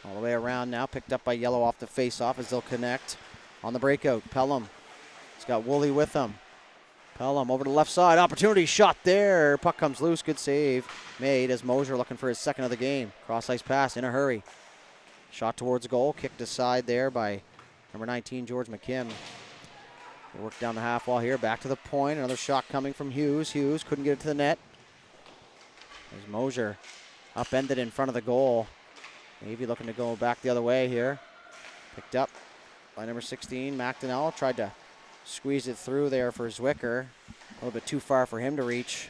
Speaker 1: All the way around now, picked up by yellow off the face-off as they'll connect on the breakout. Pelham, he's got Woolley with him. Pelham over to the left side, opportunity, shot there. Puck comes loose, good save made as Mosier looking for his second of the game. Cross ice pass in a hurry. Shot towards goal, kicked aside there by number 19, George McKim. They work down the half wall here, back to the point. Another shot coming from Hughes. Hughes couldn't get it to the net. There's Mosier upended in front of the goal. Navy looking to go back the other way here. Picked up by number 16, McDonnell. Tried to squeeze it through there for Zwicker. A little bit too far for him to reach.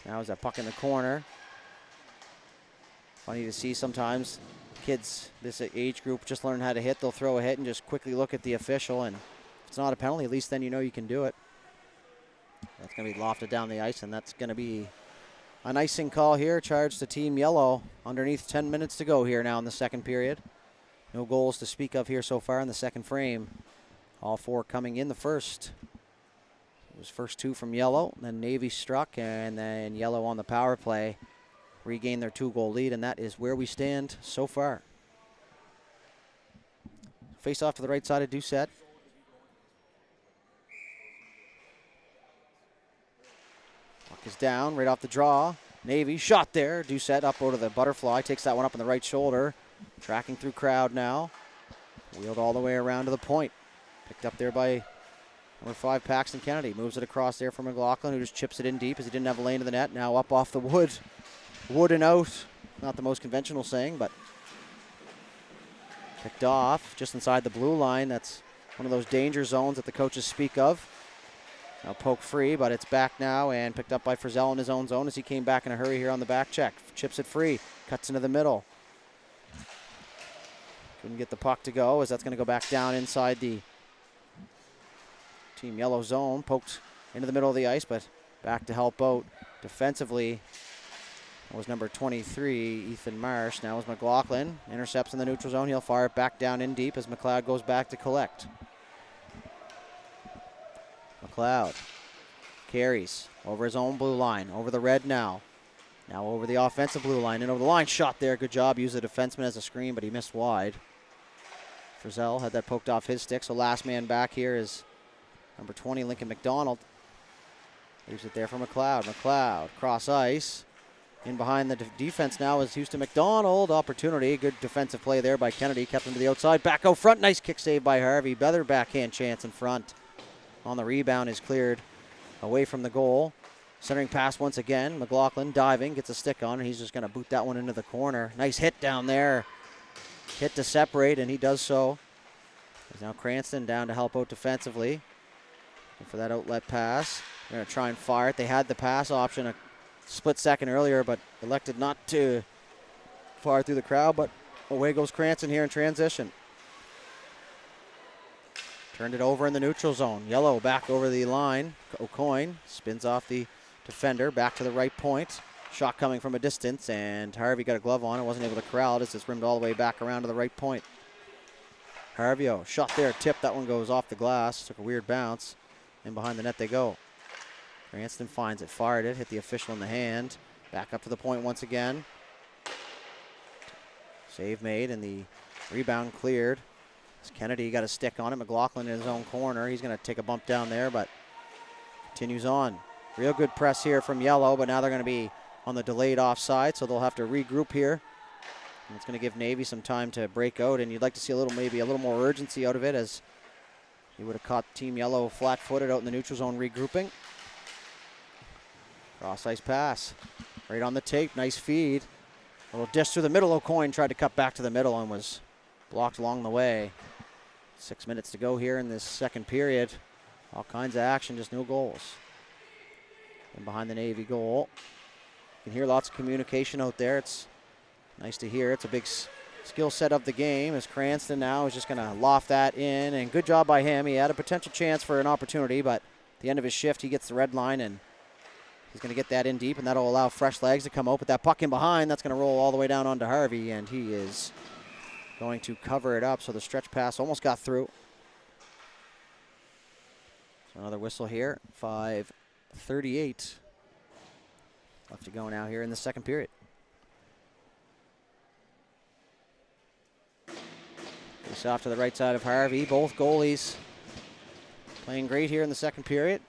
Speaker 1: Now is that puck in the corner. Funny to see sometimes kids this age group just learn how to hit. They'll throw a hit and just quickly look at the official, and if it's not a penalty, at least then you know you can do it. That's going to be lofted down the ice, and that's going to be an icing call here. Charged to Team Yellow underneath 10 minutes to go here now in the second period. No goals to speak of here so far in the second frame. All four coming in the first. It was first two from Yellow, then Navy struck, and then Yellow on the power play regained their 2-goal lead, and that is where we stand so far. Face off to the right side of Doucette. Puck is down, right off the draw. Navy shot there. Doucette up over the butterfly, takes that one up on the right shoulder. Tracking through crowd now. Wheeled all the way around to the point. Picked up there by number 5, Paxton Kennedy. Moves it across there for McLaughlin, who just chips it in deep as he didn't have a lane to the net. Now up off the wood. Wood and out. Not the most conventional saying, but picked off just inside the blue line. That's one of those danger zones that the coaches speak of. Now poke free, but it's back now and picked up by Frizzell in his own zone as he came back in a hurry here on the back check. Chips it free, cuts into the middle. Couldn't get the puck to go as that's going to go back down inside the Team Yellow zone. Poked into the middle of the ice, but back to help out defensively. That was number 23, Ethan Marsh. Now is McLaughlin. Intercepts in the neutral zone. He'll fire it back down in deep as McLeod goes back to collect. McLeod carries over his own blue line. Over the red now. Now over the offensive blue line. And over the line. Shot there. Good job. Used the defenseman as a screen, but he missed wide. Frizzell had that poked off his stick. So last man back here is number 20, Lincoln McDonald. Leaves it there for McLeod. McLeod cross ice. In behind the defense now is Houston McDonald. Opportunity. Good defensive play there by Kennedy. Kept him to the outside. Back out front. Nice kick save by Harvey. Better backhand chance in front. On the rebound is cleared away from the goal. Centering pass once again. McLaughlin diving. Gets a stick on. And he's just going to boot that one into the corner. Nice hit down there. Hit to separate, and he does so. There's now Cranston down to help out defensively. And for that outlet pass. They're going to try and fire it. They had the pass option a split second earlier, but elected not to fire through the crowd. But away goes Cranston here in transition. Turned it over in the neutral zone. Yellow back over the line. O'Coin spins off the defender. Back to the right point. Shot coming from a distance, and Harvey got a glove on. It wasn't able to corral it as it's rimmed all the way back around to the right point. Harvey, shot there, tipped. That one goes off the glass. Took a weird bounce. And behind the net they go. Cranston finds it, fired it, hit the official in the hand. Back up to the point once again. Save made, and the rebound cleared. As Kennedy got a stick on it. McLaughlin in his own corner. He's going to take a bump down there, but continues on. Real good press here from Yellow, but now they're going to be on the delayed offside, so they'll have to regroup here. And it's going to give Navy some time to break out, and you'd like to see maybe a little more urgency out of it, as he would have caught Team Yellow flat-footed out in the neutral zone regrouping. Cross ice pass. Right on the tape. Nice feed. A little dish through the middle. O'Coin tried to cut back to the middle and was blocked along the way. 6 minutes to go here in this second period. All kinds of action, just no goals. And behind the Navy goal. You can hear lots of communication out there. It's nice to hear. It's a big skill set of the game, as Cranston now is just going to loft that in. And good job by him. He had a potential chance for an opportunity, but at the end of his shift, he gets the red line, and he's going to get that in deep, and that'll allow fresh legs to come out. But that puck in behind, that's going to roll all the way down onto Harvey, and he is going to cover it up. So the stretch pass almost got through. So another whistle here. 5:38 left to go now here in the second period. Face off to the right side of Harvey. Both goalies playing great here in the second period.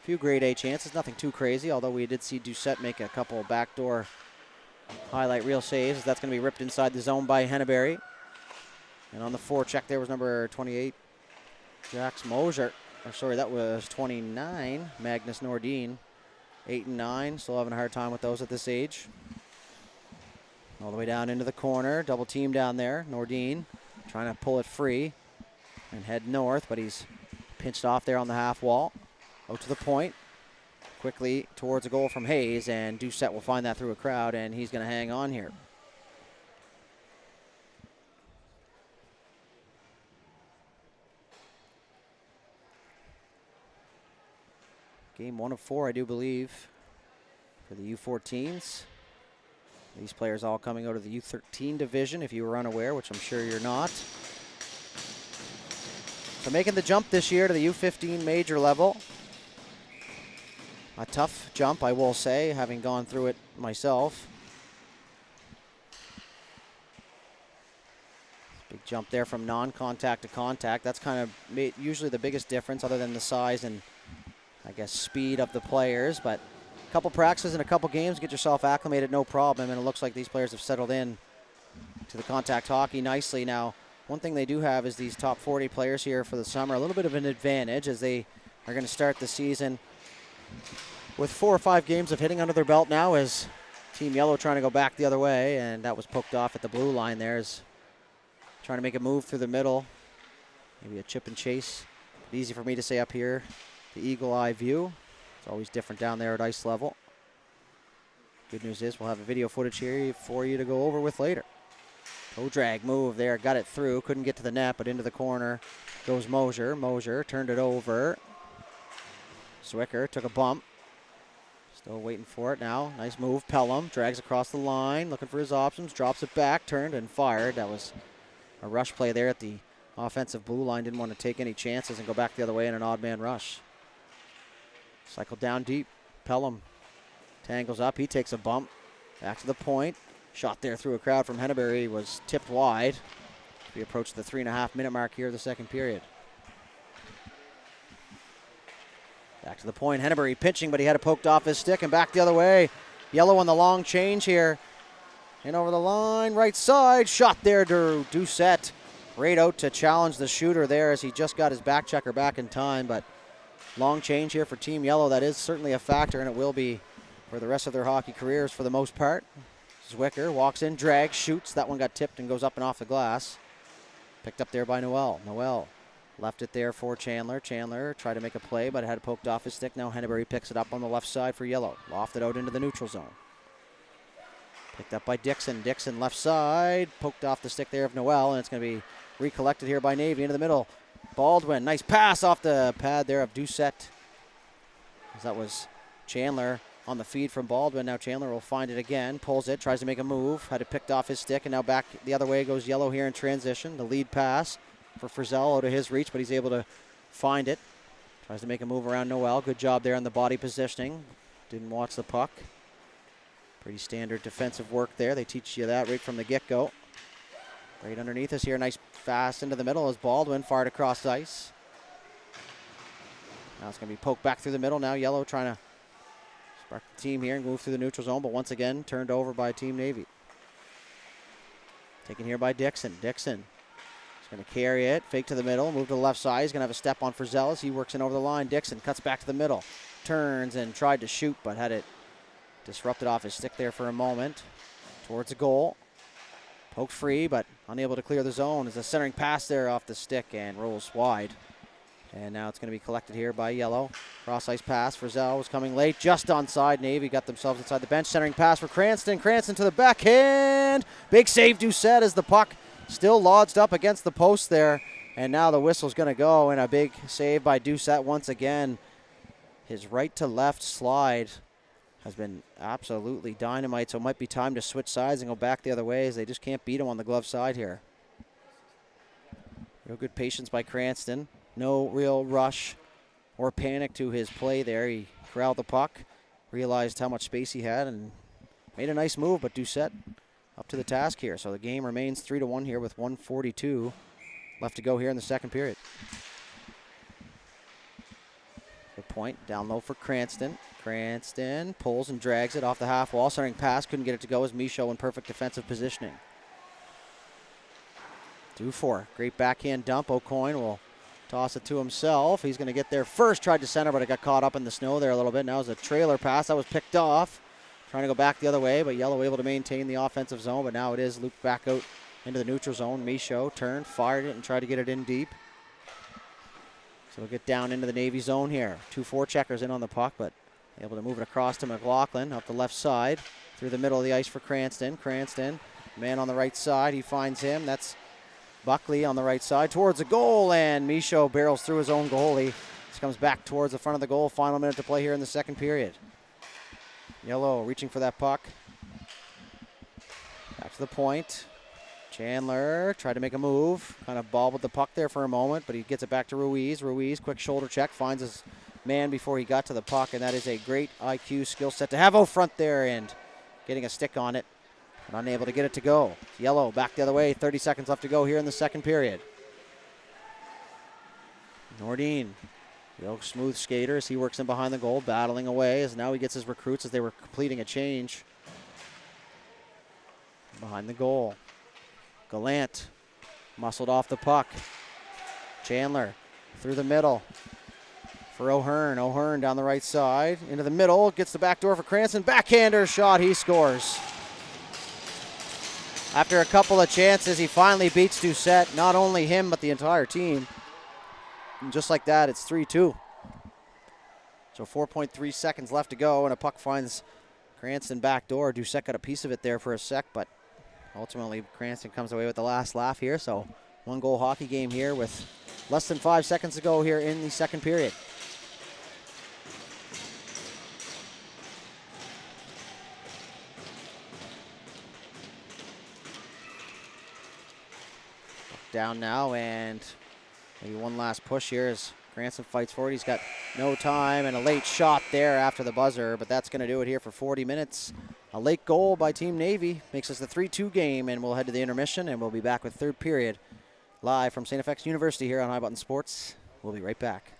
Speaker 1: Few grade A chances, nothing too crazy, although we did see Doucette make a couple backdoor highlight reel saves. That's going to be ripped inside the zone by Henneberry. And on the forecheck there was number 28, Jax Mosier. Or sorry, that was 29, Magnus Nordin. 8 and 9, still having a hard time with those at this age. All the way down into the corner. Double team down there. Nordin trying to pull it free and head north, but he's pinched off there on the half wall. Out to the point. Quickly towards a goal from Hayes, and Doucette will find that through a crowd, and he's going to hang on here. Game 1 of 4, I do believe, for the U14s. These players all coming out of the U13 division, if you were unaware, which I'm sure you're not. So making the jump this year to the U15 major level. A tough jump, I will say, having gone through it myself. Big jump there from non-contact to contact. That's kind of usually the biggest difference, other than the size and, I guess, speed of the players. But a couple practices and a couple games, get yourself acclimated, no problem. And it looks like these players have settled in to the contact hockey nicely. Now, one thing they do have is these top 40 players here for the summer, a little bit of an advantage, as they are going to start the season with 4 or 5 games of hitting under their belt now, as Team Yellow trying to go back the other way, and that was poked off at the blue line there, as trying to make a move through the middle. Maybe a chip and chase. But easy for me to say up here, the eagle eye view. It's always different down there at ice level. Good news is we'll have a video footage here for you to go over with later. Toe drag move there, got it through, couldn't get to the net, but into the corner goes Mosier. Mosier turned it over. Zwicker took a bump. Still waiting for it now. Nice move. Pelham drags across the line, looking for his options, drops it back, turned and fired. That was a rush play there at the offensive blue line. Didn't want to take any chances and go back the other way in an odd man rush. Cycled down deep. Pelham tangles up. He takes a bump. Back to the point. Shot there through a crowd from Henneberry was tipped wide. We approach the 3.5-minute mark here of the second period. Back to the point. Henneberry pitching, but he had it poked off his stick, and back the other way. Yellow on the long change here. And over the line, right side. Shot there to Doucette. Right out to challenge the shooter there, as he just got his back checker back in time. But long change here for Team Yellow. That is certainly a factor, and it will be for the rest of their hockey careers for the most part. Zwicker walks in, drags, shoots. That one got tipped and goes up and off the glass. Picked up there by Noel. Noel left it there for Chandler. Chandler tried to make a play, but it had it poked off his stick. Now Henneberry picks it up on the left side for Yellow. Lofted out into the neutral zone. Picked up by Dixon. Dixon left side. Poked off the stick there of Noel, and it's going to be recollected here by Navy into the middle. Baldwin, nice pass off the pad there of Doucette. That was Chandler on the feed from Baldwin. Now Chandler will find it again. Pulls it, tries to make a move. Had it picked off his stick, and now back the other way goes Yellow here in transition. The lead pass for Frizzell out of his reach, but he's able to find it. Tries to make a move around Noel. Good job there on the body positioning. Didn't watch the puck. Pretty standard defensive work there. They teach you that right from the get-go. Right underneath us here. Nice fast into the middle as Baldwin fired across ice. Now it's going to be poked back through the middle. Now Yellow trying to spark the team here and move through the neutral zone, but once again turned over by Team Navy. Taken here by Dixon. Dixon is going to carry it, fake to the middle, move to the left side. He's going to have a step on Frizzell as he works in over the line. Dixon cuts back to the middle, turns and tried to shoot, but had it disrupted off his stick there for a moment. Towards the goal. Poked free, but unable to clear the zone. As a centering pass there off the stick and rolls wide. And now it's going to be collected here by Yellow. Cross ice pass. Frizzell was coming late, just onside. Navy got themselves inside the bench. Centering pass for Cranston. Cranston to the backhand. Big save Doucette as the puck still lodged up against the post there. And now the whistle's going to go, and a big save by Doucette once again. His right to left slide has been absolutely dynamite, so it might be time to switch sides and go back the other way, as they just can't beat him on the glove side here. Real good patience by Cranston. No real rush or panic to his play there. He corralled the puck, realized how much space he had, and made a nice move, but Doucette up to the task here. So the game remains 3-1 here with 1:42 left to go here in the second period. Good point, down low for Cranston. Cranston pulls and drags it off the half wall. Centering pass, couldn't get it to go as Michaud in perfect defensive positioning. Dufour, great backhand dump. O'Coin will toss it to himself. He's going to get there first. Tried to center, but it got caught up in the snow there a little bit. Now it's a trailer pass that was picked off trying to go back the other way, but yellow able to maintain the offensive zone, but now it is looped back out into the neutral zone. Michaud turned, fired it, and tried to get it in deep. So we'll get down into the Navy zone here. 2 forecheckers in on the puck, but able to move it across to McLaughlin up the left side through the middle of the ice for Cranston. Cranston, man on the right side, he finds him. That's Buckley on the right side towards the goal, and Michaud barrels through his own goalie. This comes back towards the front of the goal. Final minute to play here in the second period. Yellow reaching for that puck. Back to the point. Chandler tried to make a move. Kind of bobbled the puck there for a moment, but he gets it back to Ruiz. Ruiz, quick shoulder check, finds his man before he got to the puck, and that is a great IQ skill set to have out front there and getting a stick on it, but unable to get it to go. Yellow back the other way. 30 seconds left to go here in the second period. Nordin, smooth skater as he works in behind the goal, battling away as now he gets his recruits as they were completing a change. Behind the goal. Gallant muscled off the puck. Chandler through the middle for O'Hearn. O'Hearn down the right side into the middle, gets the back door for Cranston. Backhander shot, he scores. After a couple of chances, he finally beats Doucette. Not only him, but the entire team. And just like that, it's 3-2. So 4.3 seconds left to go, and a puck finds Cranston back door. Doucette got a piece of it there for a sec, but ultimately Cranston comes away with the last laugh here. So 1-goal hockey game here with less than 5 seconds to go here in the second period. Down now, and maybe one last push here as Cranston fights for it. He's got no time and a late shot there after the buzzer, but that's going to do it here for 40 minutes. A late goal by Team Navy makes us the 3-2 game, and we'll head to the intermission, and we'll be back with third period live from St. FX University here on High Button Sports. We'll be right back.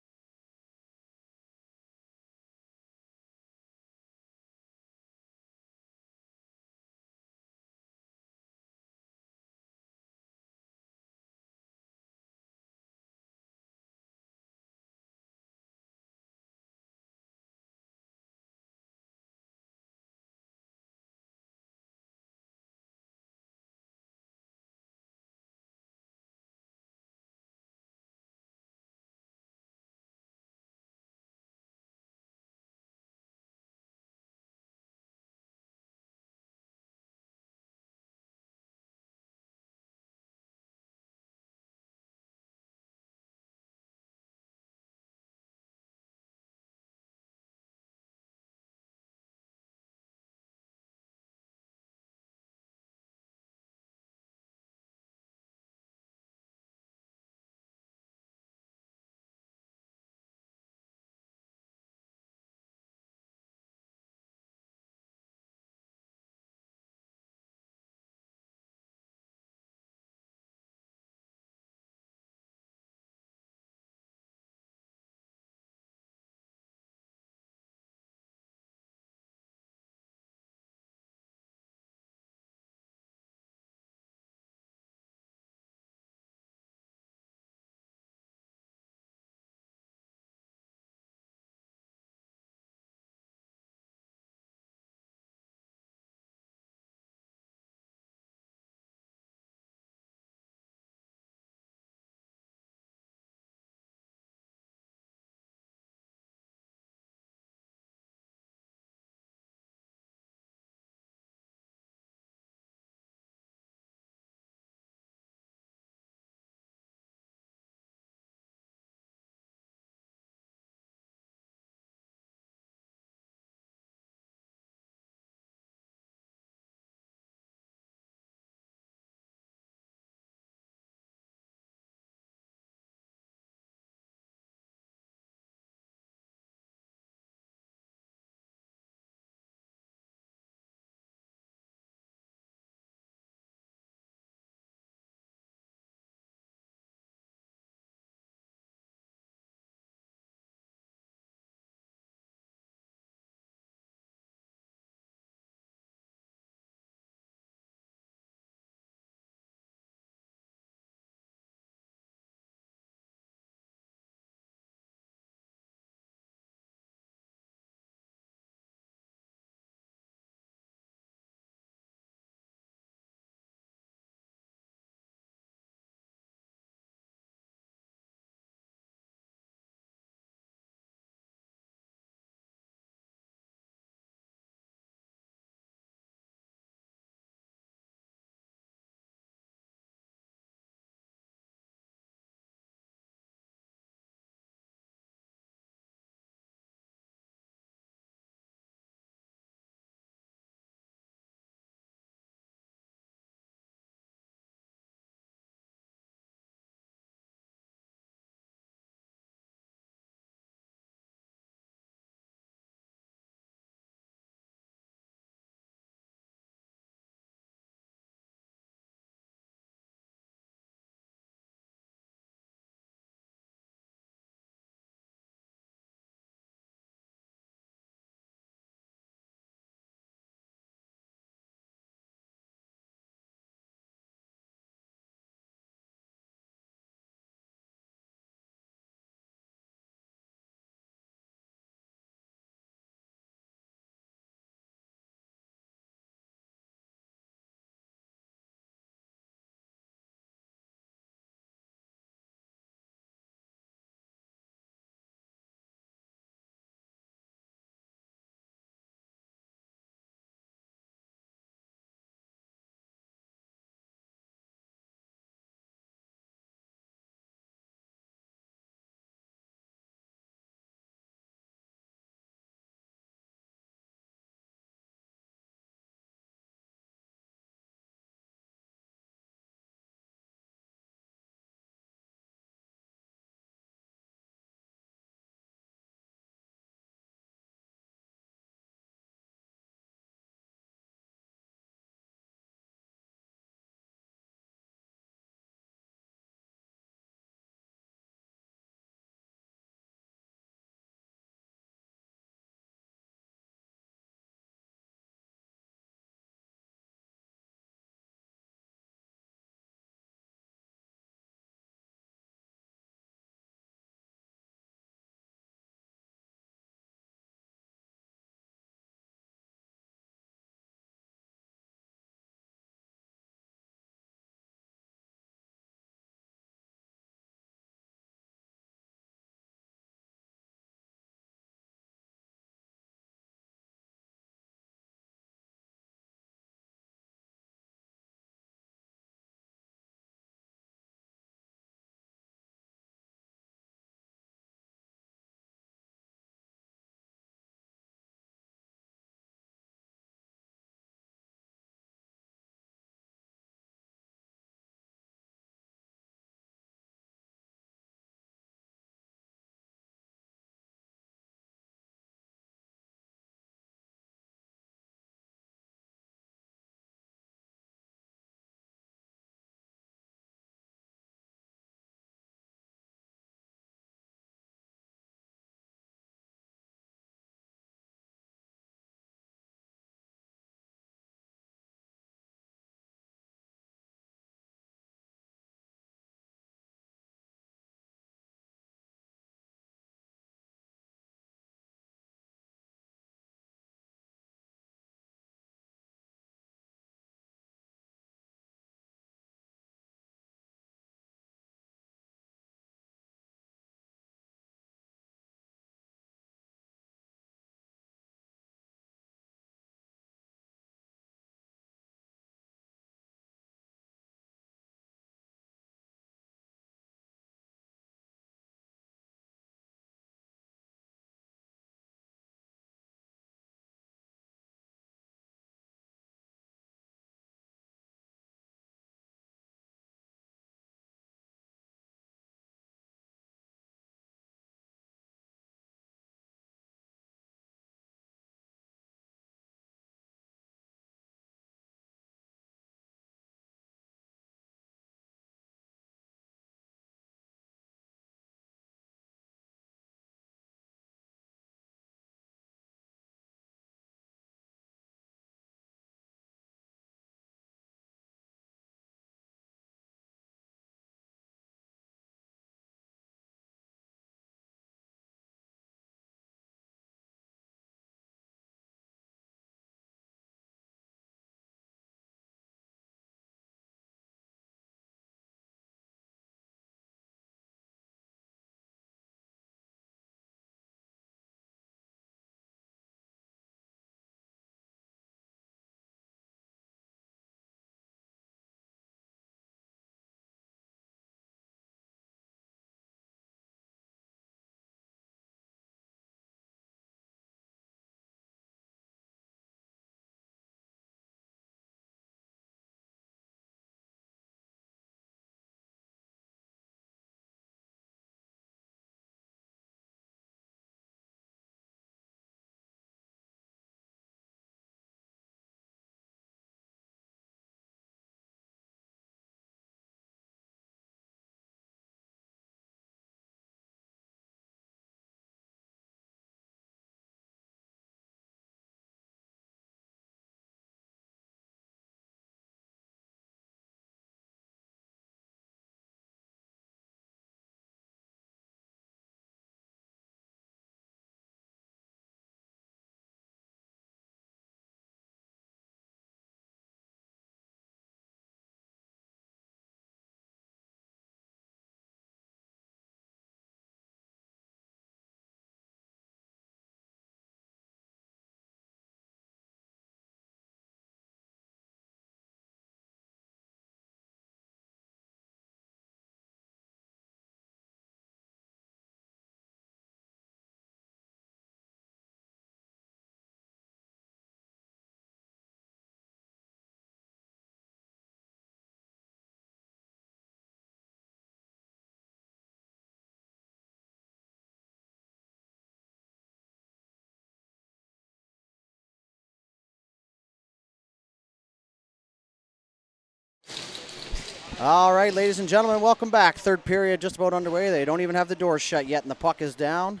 Speaker 1: All right, ladies and gentlemen, welcome back. Third period just about underway. They don't even have the doors shut yet, and the puck is down.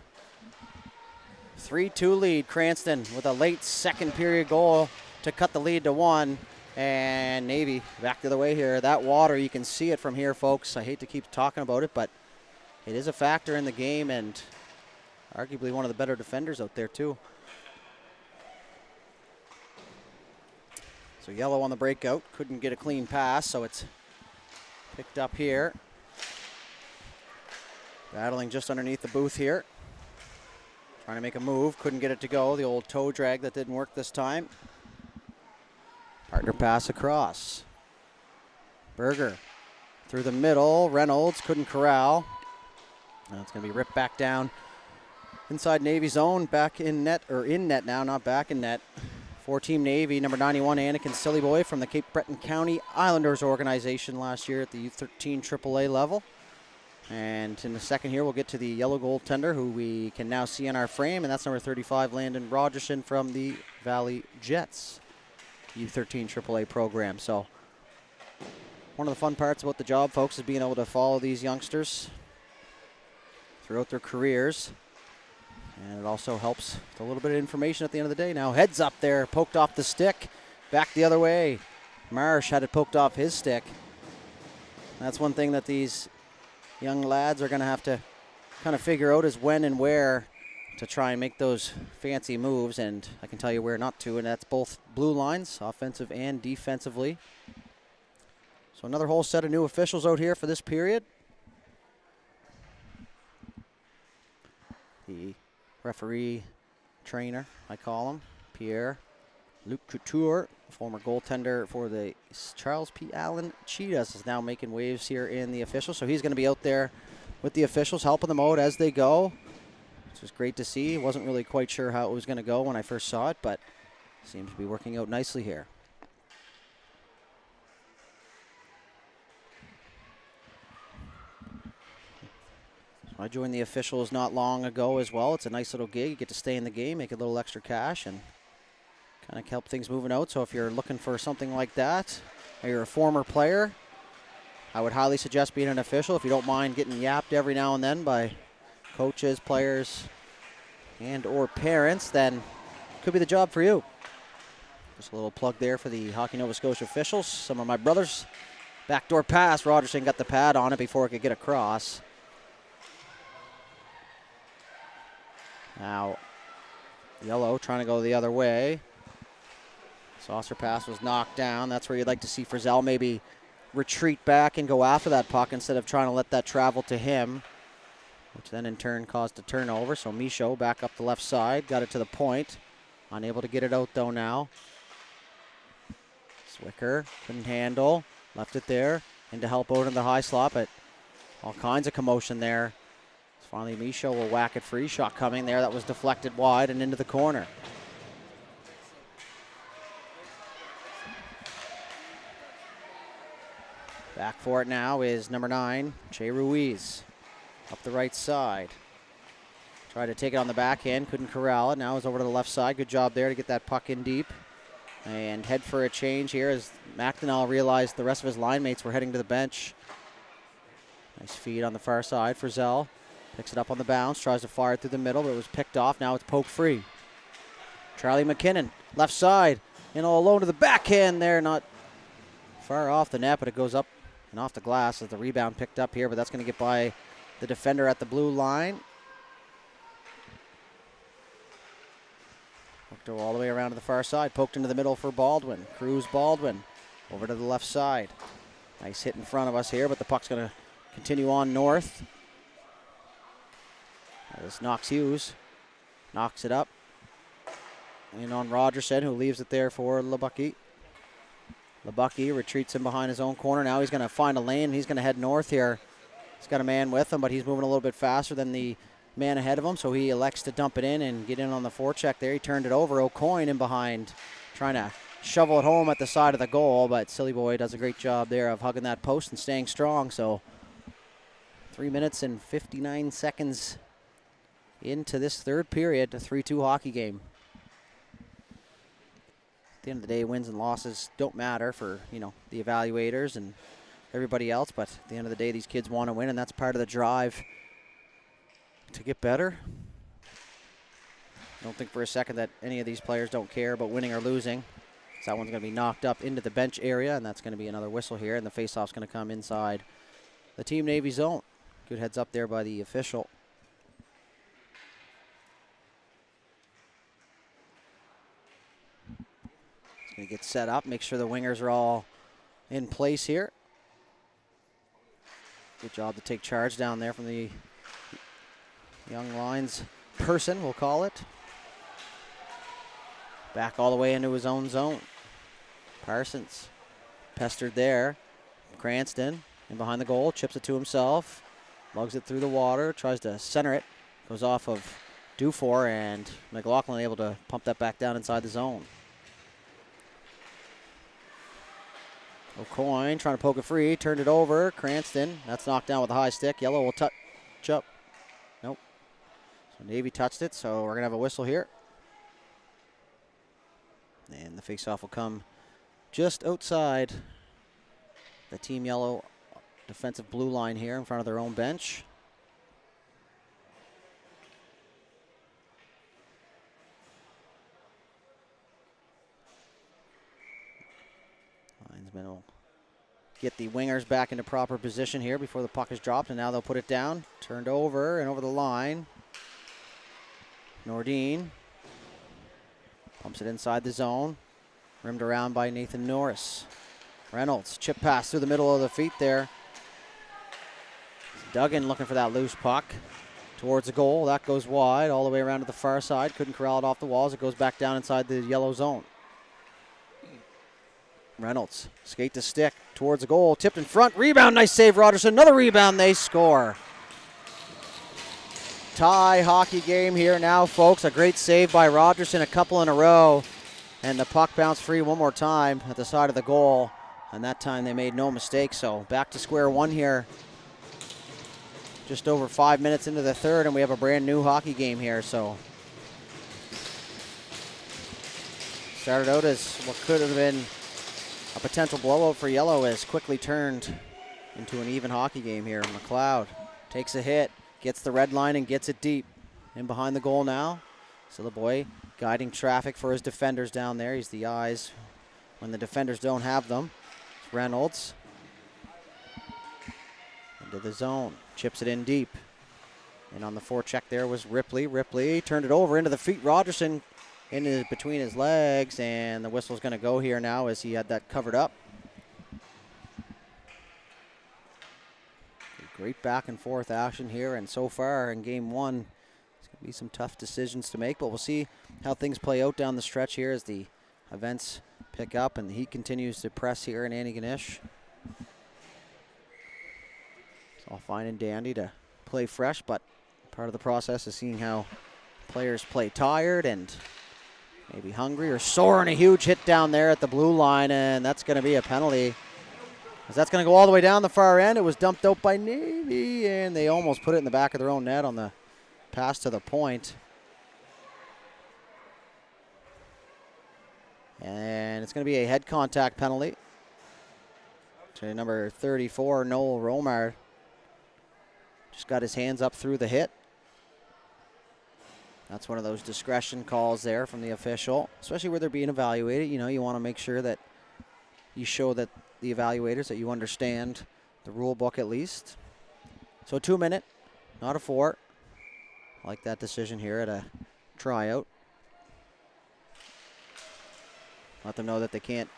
Speaker 1: 3-2 lead. Cranston with a late second period goal to cut the lead to 1. And Navy back the other way here. That water, you can see it from here, folks. I hate to keep talking about it, but it is a factor in the game, and arguably one of the better defenders out there, too. So yellow on the breakout. Couldn't get a clean pass, so it's picked up here. Battling just underneath the booth here. Trying to make a move. Couldn't get it to go. The old toe drag that didn't work this time. Partner pass across. Berger through the middle. Reynolds couldn't corral. Now it's going to be ripped back down inside Navy zone. Back in net, or in net now, not back in net. For Team Navy, number 91, Anakin Sillyboy from the Cape Breton County Islanders organization last year at the U13 AAA level. And in the second here, we'll get to the yellow goaltender, who we can now see in our frame, and that's number 35, Landon Rogerson from the Valley Jets U13 AAA program. So one of the fun parts about the job, folks, is being able to follow these youngsters throughout their careers. And it also helps with a little bit of information at the end of the day. Now heads up there, poked off the stick, back the other way. Marsh had it poked off his stick. That's one thing that these young lads are going to have to kind of figure out, is when and where to try and make those fancy moves, and I can tell you where not to, and that's both blue lines, offensive and defensively. So another whole set of new officials out here for this period. The referee trainer, I call him, Pierre Luc Couture, former goaltender for the Charles P. Allen Cheetahs, is now making waves here in the officials. So he's going to be out there with the officials, helping them out as they go, which is great to see. Wasn't really quite sure how it was going to go when I first saw it, but seems to be working out nicely here. I joined the officials not long ago as well. It's a nice little gig. You get to stay in the game, make a little extra cash, and kind of help things moving out. So if you're looking for something like that, or you're a former player, I would highly suggest being an official if you don't mind getting yapped every now and then by coaches, players, and or parents, then it could be the job for you. Just a little plug there for the Hockey Nova Scotia officials. Some of my brothers. Backdoor pass. Rogerson got the pad on it before it could get across. Now, yellow trying to go the other way. Saucer pass was knocked down. That's where you'd like to see Frizzell maybe retreat back and go after that puck instead of trying to let that travel to him, which then in turn caused a turnover. So Michaud back up the left side, got it to the point. Unable to get it out though now. Zwicker couldn't handle, left it there, in to help out in the high slot, but all kinds of commotion there. Finally, Michaud will whack it free. Shot coming there. That was deflected wide and into the corner. Back for it now is number 9, Che Ruiz. Up the right side. Tried to take it on the backhand. Couldn't corral it. Now it's over to the left side. Good job there to get that puck in deep. And head for a change here as McDonnell realized the rest of his line mates were heading to the bench. Nice feed on the far side for Zell. Picks it up on the bounce, tries to fire it through the middle, but it was picked off. Now it's poked free. Charlie McKinnon, left side, in all alone to the backhand there. Not far off the net, but it goes up and off the glass as the rebound picked up here, but that's going to get by the defender at the blue line. Hooked all the way around to the far side, poked into the middle for Baldwin. Cruz Baldwin over to the left side. Nice hit in front of us here, but the puck's going to continue on north. This Knox Hughes knocks it up. In on Rogerson, who leaves it there for Labucky. Labucky retreats in behind his own corner. Now he's going to find a lane. He's going to head north here. He's got a man with him, but he's moving a little bit faster than the man ahead of him, so he elects to dump it in and get in on the forecheck there. He turned it over. O'Coin in behind, trying to shovel it home at the side of the goal, but Silly Boy does a great job there of hugging that post and staying strong. So 3 minutes and 59 seconds into this third period, a 3-2 hockey game. At the end of the day, wins and losses don't matter for, the evaluators and everybody else, but at the end of the day, these kids want to win, and that's part of the drive to get better. I don't think for a second that any of these players don't care about winning or losing. So that one's going to be knocked up into the bench area, and that's going to be another whistle here, and the faceoff's going to come inside the Team Navy zone. Good heads up there by the official. It's going to get set up, make sure the wingers are all in place here. Good job to take charge down there from the young lines person, we'll call it. Back all the way into his own zone. Parsons pestered there. Cranston in behind the goal, chips it to himself. Lugs it through the water, tries to center it. Goes off of Dufour, and McLaughlin able to pump that back down inside the zone. O'Coin trying to poke it free, turned it over. Cranston, that's knocked down with a high stick. Yellow will touch up. Nope. So Navy touched it, so we're going to have a whistle here. And the faceoff will come just outside the Team Yellow defensive blue line here in front of their own bench. Linesmen will get the wingers back into proper position here before the puck is dropped, and now they'll put it down. Turned over and over the line. Nordine pumps it inside the zone. Rimmed around by Nathan Norris. Reynolds, chip pass through the middle of the feet there. Duggan looking for that loose puck towards the goal. That goes wide all the way around to the far side. Couldn't corral it off the walls. It goes back down inside the yellow zone. Reynolds, skate to stick towards the goal. Tipped in front. Rebound. Nice save, Rogerson. Another rebound. They score. Tie hockey game here now, folks. A great save by Rogerson, a couple in a row. And the puck bounced free one more time at the side of the goal. And that time they made no mistake. So back to square one here. Just over 5 minutes into the third, and we have a brand new hockey game here. So started out as what could have been a potential blowout for Yellow, is quickly turned into an even hockey game here. McLeod takes a hit, gets the red line and gets it deep. In behind the goal now. Sillaboy guiding traffic for his defenders down there. He's the eyes when the defenders don't have them. Reynolds into the zone. Chips it in deep. And on the forecheck there was Ripley. Ripley turned it over into the feet. Rogerson in between his legs, and the whistle's going to go here now as he had that covered up. Great back and forth action here, and so far in game one, it's going to be some tough decisions to make, but we'll see how things play out down the stretch here as the events pick up and the heat continues to press here in Antigonish. It's all fine and dandy to play fresh, but part of the process is seeing how players play tired and maybe hungry or sore, and a huge hit down there at the blue line, and that's going to be a penalty. As that's going to go all the way down the far end. It was dumped out by Navy, and they almost put it in the back of their own net on the pass to the point. And it's going to be a head contact penalty to number 34, Noel Romar. Just got his hands up through the hit. That's one of those discretion calls there from the official, especially where they're being evaluated. You know, you want to make sure that you show that the evaluators that you understand the rule book at least. So 2 minute, not a 4. I like that decision here at a tryout. Let them know that they can't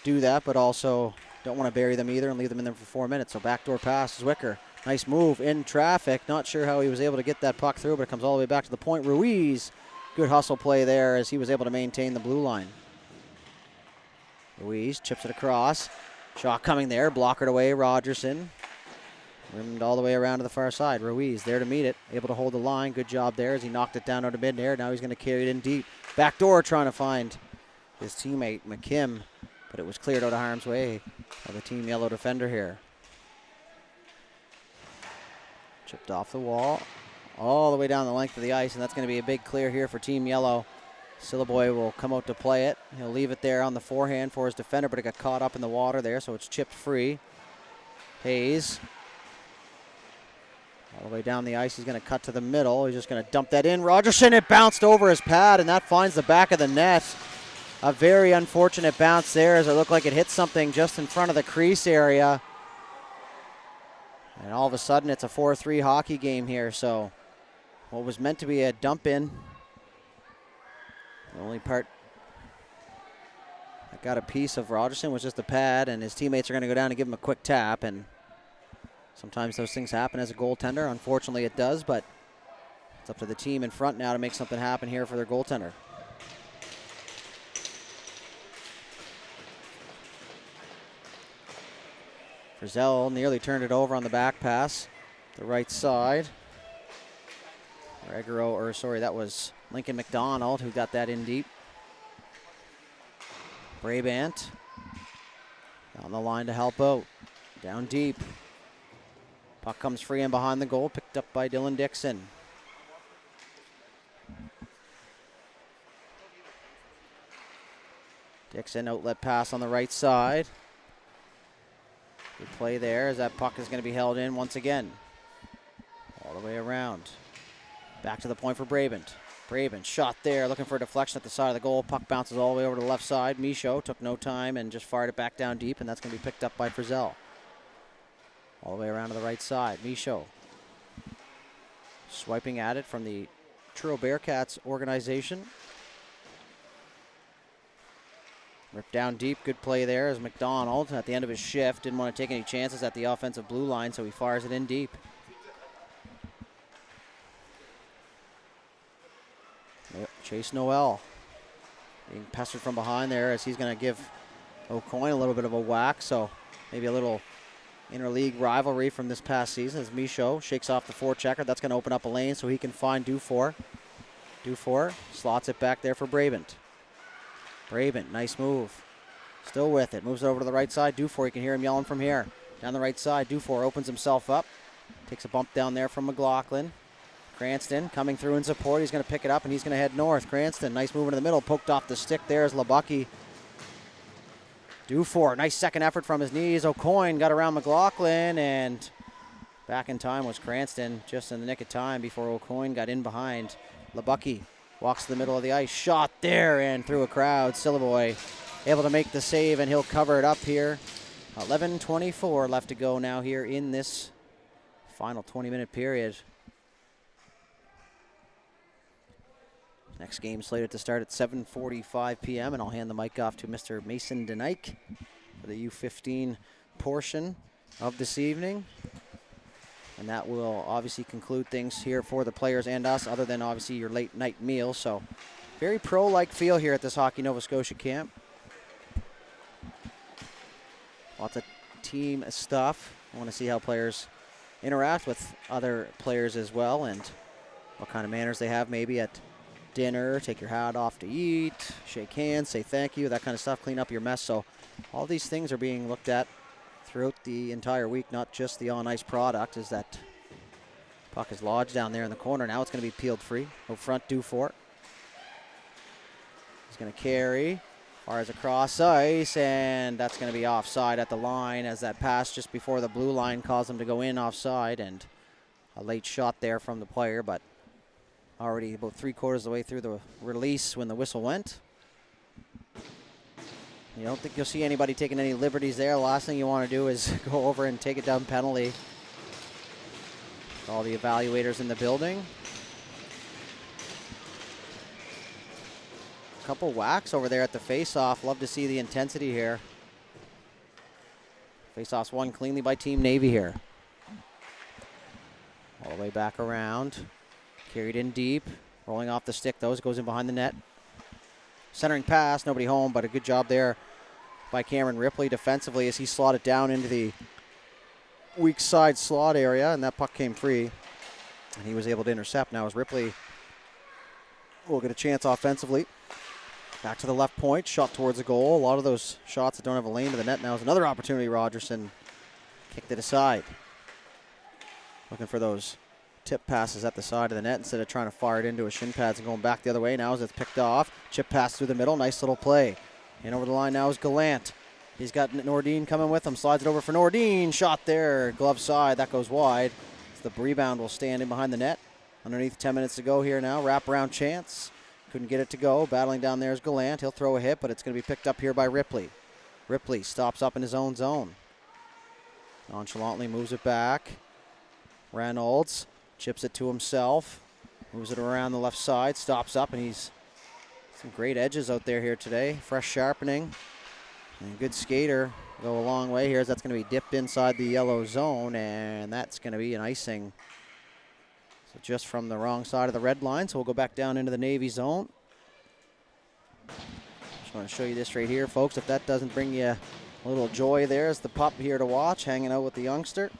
Speaker 1: do that, but also don't want to bury them either and leave them in there for 4 minutes. So backdoor pass, Zwicker. Nice move in traffic. Not sure how he was able to get that puck through, but it comes all the way back to the point. Ruiz, good hustle play there as he was able to maintain the blue line. Ruiz chips it across. Shot coming there, blockered away, Rogerson. Rimmed all the way around to the far side. Ruiz there to meet it, able to hold the line. Good job there as he knocked it down out of mid-air. Now he's going to carry it in deep. Backdoor trying to find his teammate, McKim, but it was cleared out of harm's way by the Team Yellow defender here. Chipped off the wall, all the way down the length of the ice, and that's going to be a big clear here for Team Yellow. Sillaboy will come out to play it. He'll leave it there on the forehand for his defender, but it got caught up in the water there, so it's chipped free. Hayes. All the way down the ice, he's going to cut to the middle. He's just going to dump that in. Rogerson, it bounced over his pad, and that finds the back of the net. A very unfortunate bounce there, as it looked like it hit something just in front of the crease area. And all of a sudden, it's a 4-3 hockey game here, so what was meant to be a dump in, the only part that got a piece of Rogerson was just the pad, and his teammates are going to go down and give him a quick tap, and sometimes those things happen as a goaltender. Unfortunately, it does, but it's up to the team in front now to make something happen here for their goaltender. Frizzell nearly turned it over on the back pass, the right side. That was Lincoln McDonald who got that in deep. Brabant down the line to help out. Down deep. Puck comes free in behind the goal, picked up by Dylan Dixon. Dixon, outlet pass on the right side. Good play there as that puck is going to be held in once again. All the way around. Back to the point for Brabant. Brabant shot there, looking for a deflection at the side of the goal. Puck bounces all the way over to the left side. Michaud took no time and just fired it back down deep, and that's going to be picked up by Frizzell. All the way around to the right side. Michaud swiping at it from the Truro Bearcats organization. Ripped down deep. Good play there as McDonald at the end of his shift didn't want to take any chances at the offensive blue line, so he fires it in deep. Chase Noel being pestered from behind there as he's going to give O'Coin a little bit of a whack, so maybe a little interleague rivalry from this past season as Michaud shakes off the forechecker. That's going to open up a lane so he can find Dufour. Dufour slots it back there for Brabant. Brabant, nice move. Still with it. Moves it over to the right side. Dufour, you can hear him yelling from here. Down the right side, Dufour opens himself up. Takes a bump down there from McLaughlin. Cranston coming through in support. He's going to pick it up and he's going to head north. Cranston, nice move into the middle. Poked off the stick there as Labucky. Dufour, nice second effort from his knees. O'Coin got around McLaughlin, and back in time was Cranston, just in the nick of time before O'Coin got in behind. Labucky walks to the middle of the ice. Shot there and through a crowd. Syliboy able to make the save, and he'll cover it up here. 11:24 left to go now here in this final 20-minute period. Next game slated to start at 7:45 p.m. and I'll hand the mic off to Mr. Mason Denike for the U15 portion of this evening. And that will obviously conclude things here for the players and us, other than obviously your late night meal. So very pro-like feel here at this Hockey Nova Scotia camp. Lots of team stuff. I want to see how players interact with other players as well, and what kind of manners they have maybe at dinner. Take your hat off to eat, shake hands, say thank you, that kind of stuff, clean up your mess. So all these things are being looked at throughout the entire week, not just the on-ice product. As that puck is lodged down there in the corner. Now it's going to be peeled free. Out front, Dufour. He's going to carry, fires across ice, and that's going to be offside at the line, as that pass just before the blue line caused him to go in offside, and a late shot there from the player, but already about 3/4 of the way through the release when the whistle went. You don't think you'll see anybody taking any liberties there. The last thing you want to do is go over and take a dumb penalty. All the evaluators in the building. A couple whacks over there at the face-off. Love to see the intensity here. Face-off's won cleanly by Team Navy here. All the way back around. Carried in deep. Rolling off the stick, though. Goes in behind the net. Centering pass, nobody home, but a good job there by Cameron Ripley defensively as he slotted down into the weak side slot area, and that puck came free, and he was able to intercept. Now as Ripley will get a chance offensively. Back to the left point, shot towards the goal. A lot of those shots that don't have a lane to the net now is another opportunity. Rogerson kicked it aside. Looking for those tip passes at the side of the net instead of trying to fire it into his shin pads and going back the other way. Now as it's picked off, chip pass through the middle, nice little play. And over the line now is Gallant. He's got Nordine coming with him. Slides it over for Nordine. Shot there. Glove side. That goes wide. So the rebound will stand in behind the net. Underneath 10 minutes to go here now. Wraparound chance. Couldn't get it to go. Battling down there is Gallant. He'll throw a hit, but it's going to be picked up here by Ripley. Ripley stops up in his own zone. Nonchalantly moves it back. Reynolds chips it to himself. Moves it around the left side. Stops up, and he's some great edges out there here today. Fresh sharpening. And good skater. Go a long way here as that's going to be dipped inside the yellow zone, and that's going to be an icing. So just from the wrong side of the red line, so we'll go back down into the Navy zone. Just want to show you this right here, folks. If that doesn't bring you a little joy, there's the pup here to watch, hanging out with the youngster.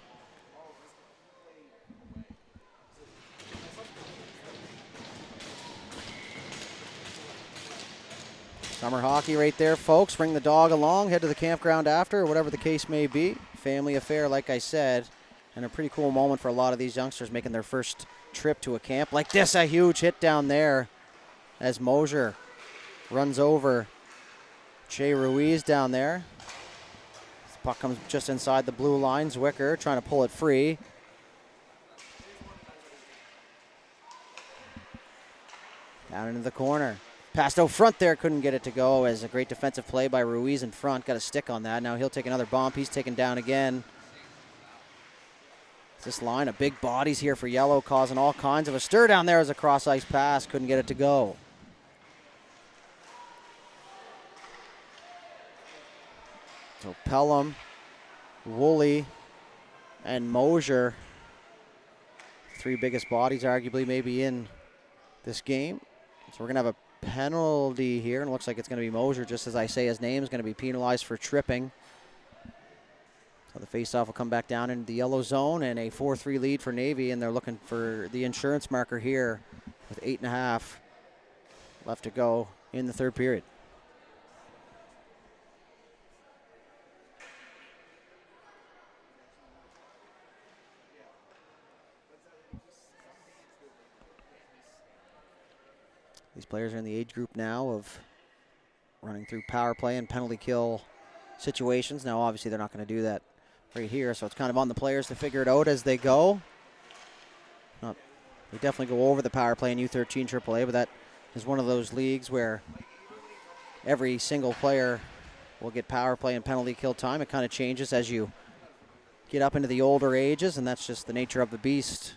Speaker 1: Summer hockey right there, folks. Bring the dog along, head to the campground after, or whatever the case may be. Family affair, like I said, and a pretty cool moment for a lot of these youngsters making their first trip to a camp like this. A huge hit down there as Mosier runs over Jay Ruiz down there. This puck comes just inside the blue line. Zwicker trying to pull it free. Down into the corner. Passed out front there, couldn't get it to go as a great defensive play by Ruiz in front. Got a stick on that. Now he'll take another bump. He's taken down again. This line of big bodies here for Yellow causing all kinds of a stir down there as a cross-ice pass. Couldn't get it to go. So Pelham, Woolley, and Mosier, three biggest bodies arguably maybe in this game. So we're going to have a penalty here, and it looks like it's going to be Mosier, just as I say his name, is going to be penalized for tripping. So the faceoff will come back down into the yellow zone, and a 4-3 lead for Navy, and they're looking for the insurance marker here with 8.5 left to go in the third period. These players are in the age group now of running through power play and penalty kill situations. Now, obviously, they're not going to do that right here, so it's kind of on the players to figure it out as they go. They definitely go over the power play in U13 AAA, but that is one of those leagues where every single player will get power play and penalty kill time. It kind of changes as you get up into the older ages, and that's just the nature of the beast.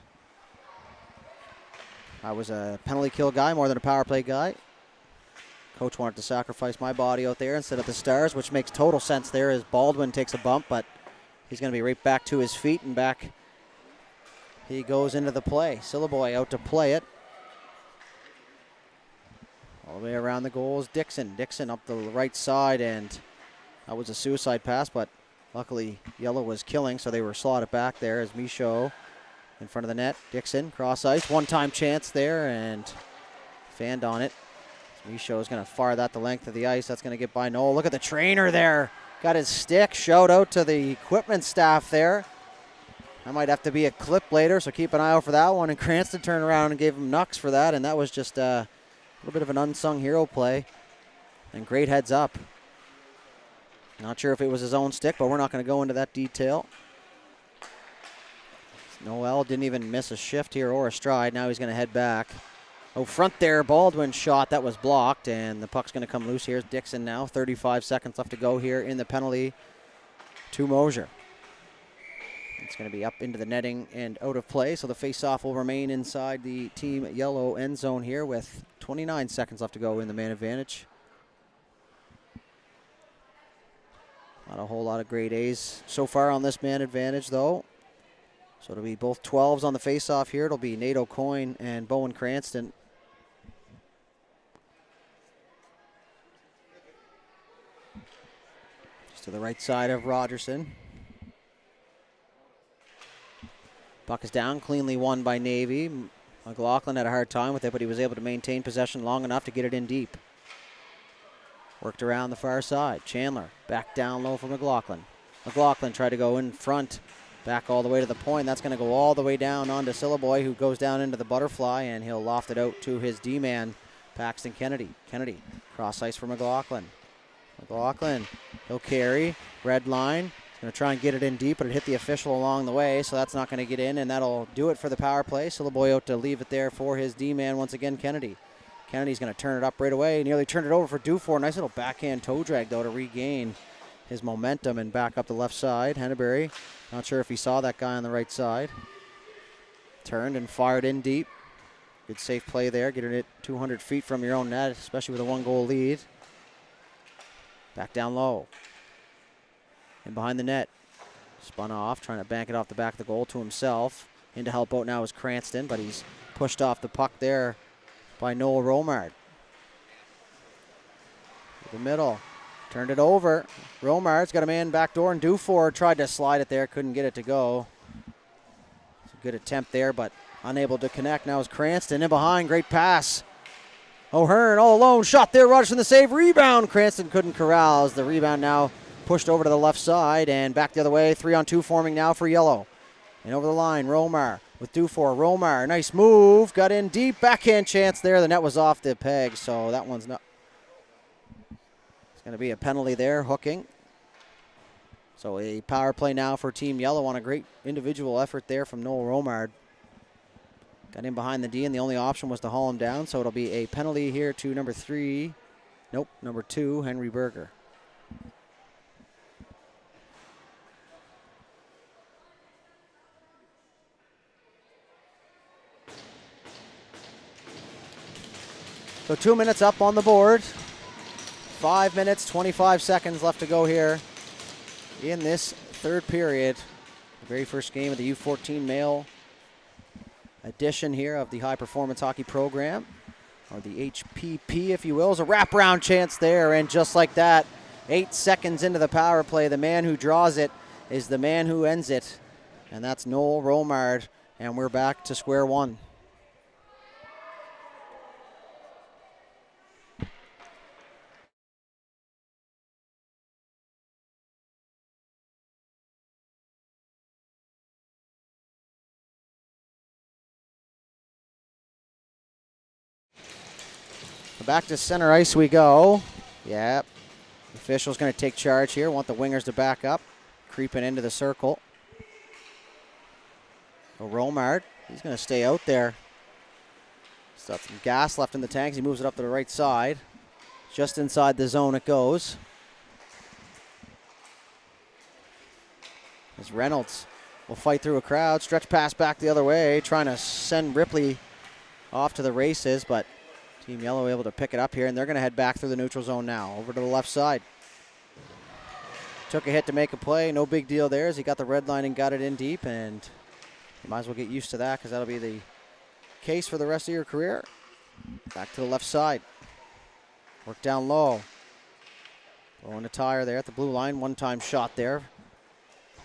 Speaker 1: I was a penalty kill guy more than a power play guy. Coach wanted to sacrifice my body out there instead of the Stars, which makes total sense there as Baldwin takes a bump, but he's going to be right back to his feet, and back he goes into the play. Sillaboy out to play it. All the way around the goal is Dixon. Dixon up the right side, and that was a suicide pass, but luckily Yellow was killing, so they were slotted back there as Michaud in front of the net. Dixon, cross ice, one-time chance there, and fanned on it. Michaud is going to fire that the length of the ice. That's going to get by Noel. Look at the trainer there. Got his stick. Shout out to the equipment staff there. That might have to be a clip later, so keep an eye out for that one. And Cranston turned around and gave him Nux for that, and that was just a little bit of an unsung hero play. And great heads up. Not sure if it was his own stick, but we're not going to go into that detail. Noel didn't even miss a shift here or a stride. Now he's going to head back. Oh, front there, Baldwin shot. That was blocked, and the puck's going to come loose. Here's Dixon now. 35 seconds left to go here in the penalty to Mosier. It's going to be up into the netting and out of play, so the face-off will remain inside the Team Yellow end zone here with 29 seconds left to go in the man advantage. Not a whole lot of grade A's so far on this man advantage, though. So it'll be both 12s on the face-off here. It'll be Nate O'Coin and Bowen Cranston. Just to the right side of Rogerson. Puck is down, cleanly won by Navy. McLaughlin had a hard time with it, but he was able to maintain possession long enough to get it in deep. Worked around the far side. Chandler back down low for McLaughlin. McLaughlin tried to go in front. Back all the way to the point. That's going to go all the way down onto Sillaboy, who goes down into the butterfly, and he'll loft it out to his D-man, Paxton Kennedy. Kennedy, cross ice for McLaughlin. McLaughlin, he'll carry. Red line. He's going to try and get it in deep, but it hit the official along the way, so that's not going to get in, and that'll do it for the power play. Sillaboy out to leave it there for his D-man once again, Kennedy. Kennedy's going to turn it up right away. Nearly turned it over for Dufour. Nice little backhand toe drag, though, to regain his momentum and back up the left side. Henneberry, not sure if he saw that guy on the right side. Turned and fired in deep. Good safe play there, getting it 200 feet from your own net, especially with a 1-goal lead. Back down low. And behind the net. Spun off, trying to bank it off the back of the goal to himself. In to help out now is Cranston, but he's pushed off the puck there by Noel Romard. To the middle. Turned it over. Romard's got a man back door, and Dufour tried to slide it there, couldn't get it to go. It's a good attempt there, but unable to connect. Now is Cranston in behind. Great pass. O'Hearn all alone. Shot there. Rogerson the save. Rebound. Cranston couldn't corral as the rebound now pushed over to the left side and back the other way. 3-on-2 forming now for Yellow. And over the line, Romar with Dufour. Romar, nice move. Got in deep. Backhand chance there. The net was off the peg, so that one's not. It's going to be a penalty there, hooking. So a power play now for Team Yellow on a great individual effort there from Noel Romard. Got in behind the D, and the only option was to haul him down, so it'll be a penalty here to number 2, Henry Berger. So 2 minutes up on the board. 5 minutes, 25 seconds left to go here in this third period. The very first game of the U14 male edition here of the high performance hockey program, or the HPP if you will. Is a wraparound chance there, and just like that, 8 seconds into the power play, the man who draws it is the man who ends it, and that's Noel Romard, and we're back to square one. Back to center ice we go. Yep. The official's going to take charge here. Want the wingers to back up. Creeping into the circle. So Romard, he's going to stay out there. Still got some gas left in the tanks. He moves it up to the right side. Just inside the zone it goes. As Reynolds will fight through a crowd. Stretch pass back the other way. Trying to send Ripley off to the races, but Team Yellow able to pick it up here, and they're going to head back through the neutral zone now. Over to the left side. Took a hit to make a play. No big deal there as he got the red line and got it in deep, and you might as well get used to that because that'll be the case for the rest of your career. Back to the left side. Work down low. Throwing a tire there at the blue line. One-time shot there.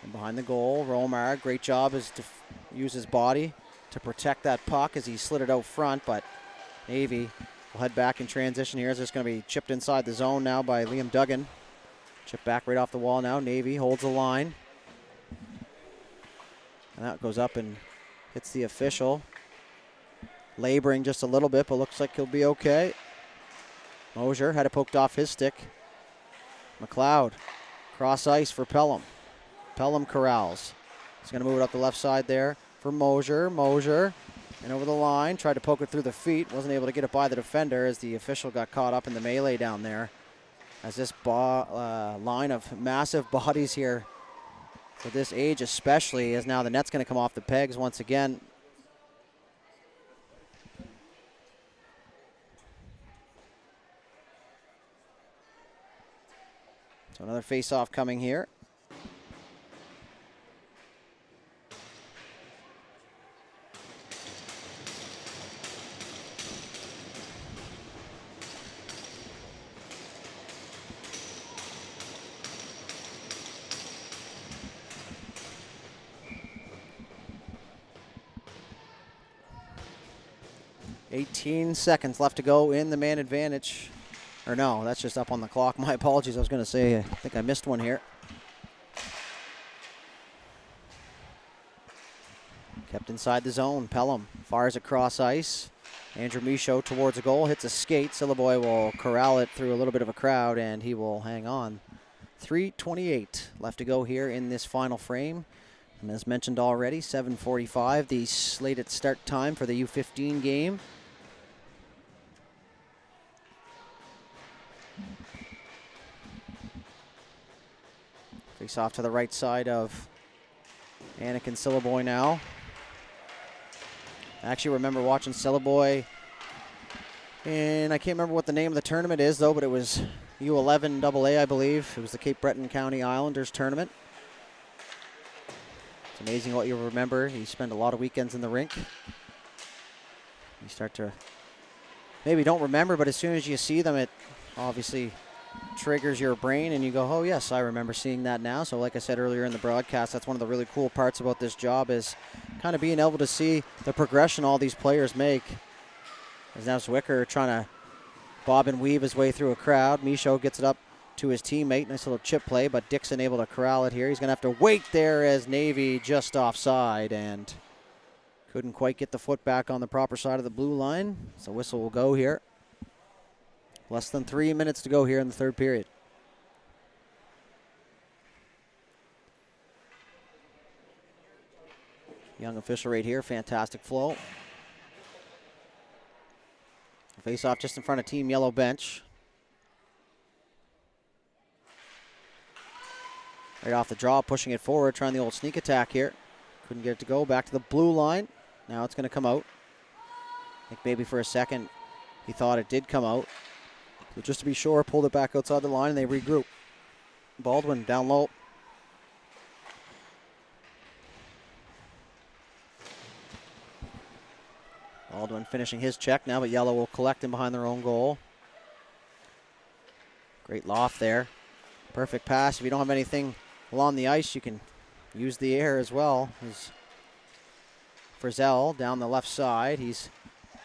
Speaker 1: And behind the goal, Romar, great job is to use his body to protect that puck as he slid it out front, but Navy will head back in transition here as it's going to be chipped inside the zone now by Liam Duggan. Chipped back right off the wall now. Navy holds the line. And that goes up and hits the official. Laboring just a little bit, but looks like he'll be okay. Mosier had it poked off his stick. McLeod, cross ice for Pelham. Pelham corrals. He's going to move it up the left side there for Mosier. Mosier. And over the line, tried to poke it through the feet. Wasn't able to get it by the defender as the official got caught up in the melee down there. As this line of massive bodies here, for this age especially, as now the net's going to come off the pegs once again. So another face-off coming here. .18 seconds left to go in the man advantage. Or no, that's just up on the clock. My apologies. I was going to say, I think I missed one here. Kept inside the zone. Pelham fires across ice. Andrew Michaud towards a goal, hits a skate. Sillaboy will corral it through a little bit of a crowd, and he will hang on. 3:28 left to go here in this final frame. And as mentioned already, 7:45, the slated start time for the U15 game. Face off to the right side of Anakin Sillaboy now. I actually remember watching Sillaboy, and I can't remember what the name of the tournament is though, but it was U11 AA, I believe. It was the Cape Breton County Islanders tournament. It's amazing what you remember. You spend a lot of weekends in the rink. You start to maybe don't remember, but as soon as you see them, it obviously triggers your brain and you go, oh yes, I remember seeing that now. So like I said earlier in the broadcast, that's one of the really cool parts about this job, is kind of being able to see the progression all these players make. As now Zwicker trying to bob and weave his way through a crowd. Michaud gets it up to his teammate. Nice little chip play, but Dixon able to corral it here. He's going to have to wait there as Navy just offside and couldn't quite get the foot back on the proper side of the blue line. So whistle will go here. Less than 3 minutes to go here in the third period. Young official right here, fantastic flow. Face off just in front of Team Yellow bench. Right off the draw, pushing it forward, trying the old sneak attack here. Couldn't get it to go, back to the blue line. Now it's going to come out. I think maybe for a second he thought it did come out. So just to be sure, pulled it back outside the line and they regroup. Baldwin down low. Baldwin finishing his check now, but Yellow will collect him behind their own goal. Great loft there. Perfect pass. If you don't have anything along the ice, you can use the air as well. There's Frizzell down the left side. He's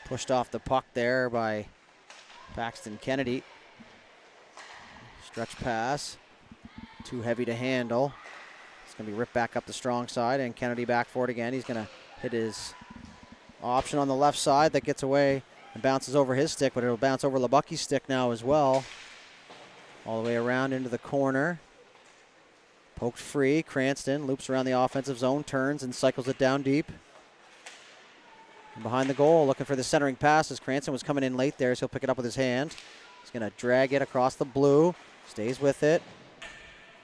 Speaker 1: pushed off the puck there by Paxton Kennedy. Stretch pass. Too heavy to handle. It's going to be ripped back up the strong side, and Kennedy back for it again. He's going to hit his option on the left side that gets away and bounces over his stick, but it'll bounce over Labucky's stick now as well. All the way around into the corner. Poked free. Cranston loops around the offensive zone, turns and cycles it down deep. And behind the goal, looking for the centering pass as Cranston was coming in late there, so he'll pick it up with his hand. He's going to drag it across the blue. Stays with it.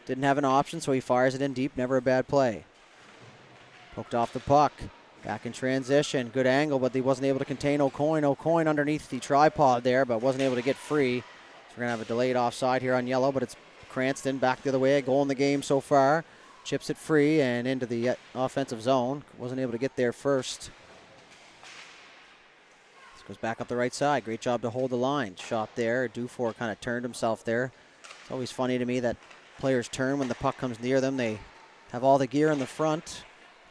Speaker 1: Didn't have an option, so he fires it in deep. Never a bad play. Poked off the puck. Back in transition. Good angle, but he wasn't able to contain O'Coin. O'Coin underneath the tripod there, but wasn't able to get free. So we're going to have a delayed offside here on Yellow, but it's Cranston back the other way. A goal in the game so far. Chips it free and into the offensive zone. Wasn't able to get there first. This goes back up the right side. Great job to hold the line. Shot there. Dufour kind of turned himself there. It's always funny to me that players turn when the puck comes near them. They have all the gear in the front,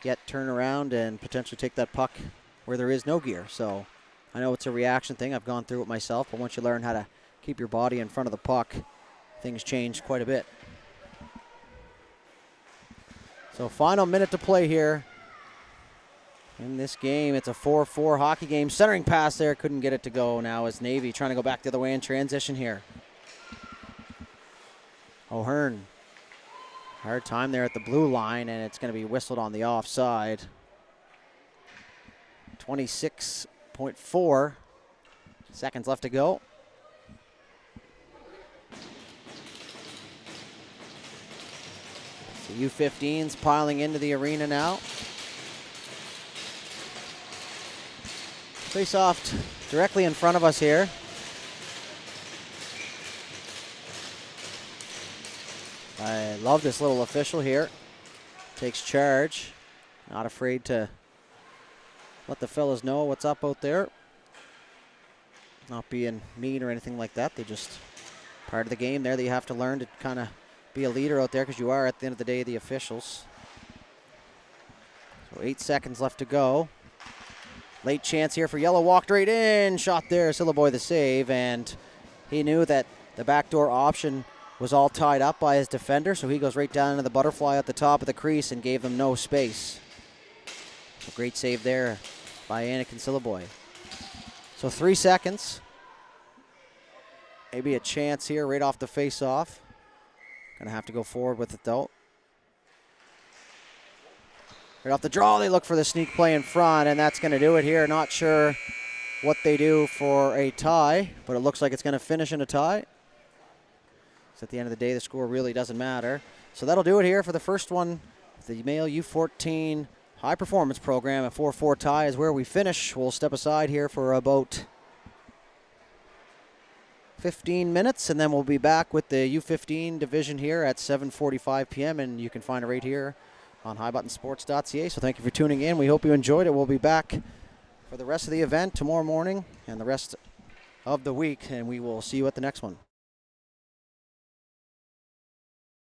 Speaker 1: yet turn around and potentially take that puck where there is no gear. So I know it's a reaction thing. I've gone through it myself, but once you learn how to keep your body in front of the puck, things change quite a bit. So final minute to play here in this game. It's a 4-4 hockey game. Centering pass there, couldn't get it to go. Now is Navy trying to go back the other way in transition here. O'Hearn. Hard time there at the blue line, and it's going to be whistled on the offside. 26.4 seconds left to go. The U15's piling into the arena now. Face-off directly in front of us here. I love this little official here. Takes charge. Not afraid to let the fellas know what's up out there. Not being mean or anything like that. They just part of the game there that you have to learn to kind of be a leader out there, because you are at the end of the day the officials. So 8 seconds left to go. Late chance here for Yellow. Walked right in. Shot there. Sillaboy the save, and he knew that the backdoor option was all tied up by his defender, so he goes right down into the butterfly at the top of the crease and gave them no space. So great save there by Anakin Sillaboy. So 3 seconds. Maybe a chance here right off the face-off. Going to have to go forward with it, though. Right off the draw, they look for the sneak play in front, and that's going to do it here. Not sure what they do for a tie, but it looks like it's going to finish in a tie. So at the end of the day, the score really doesn't matter. So that'll do it here for the first one. The male U14 high performance program. A 4-4 tie is where we finish. We'll step aside here for about 15 minutes, and then we'll be back with the U15 division here at 7:45 p.m., and you can find it right here on highbuttonsports.ca. So thank you for tuning in. We hope you enjoyed it. We'll be back for the rest of the event tomorrow morning and the rest of the week, and we will see you at the next one.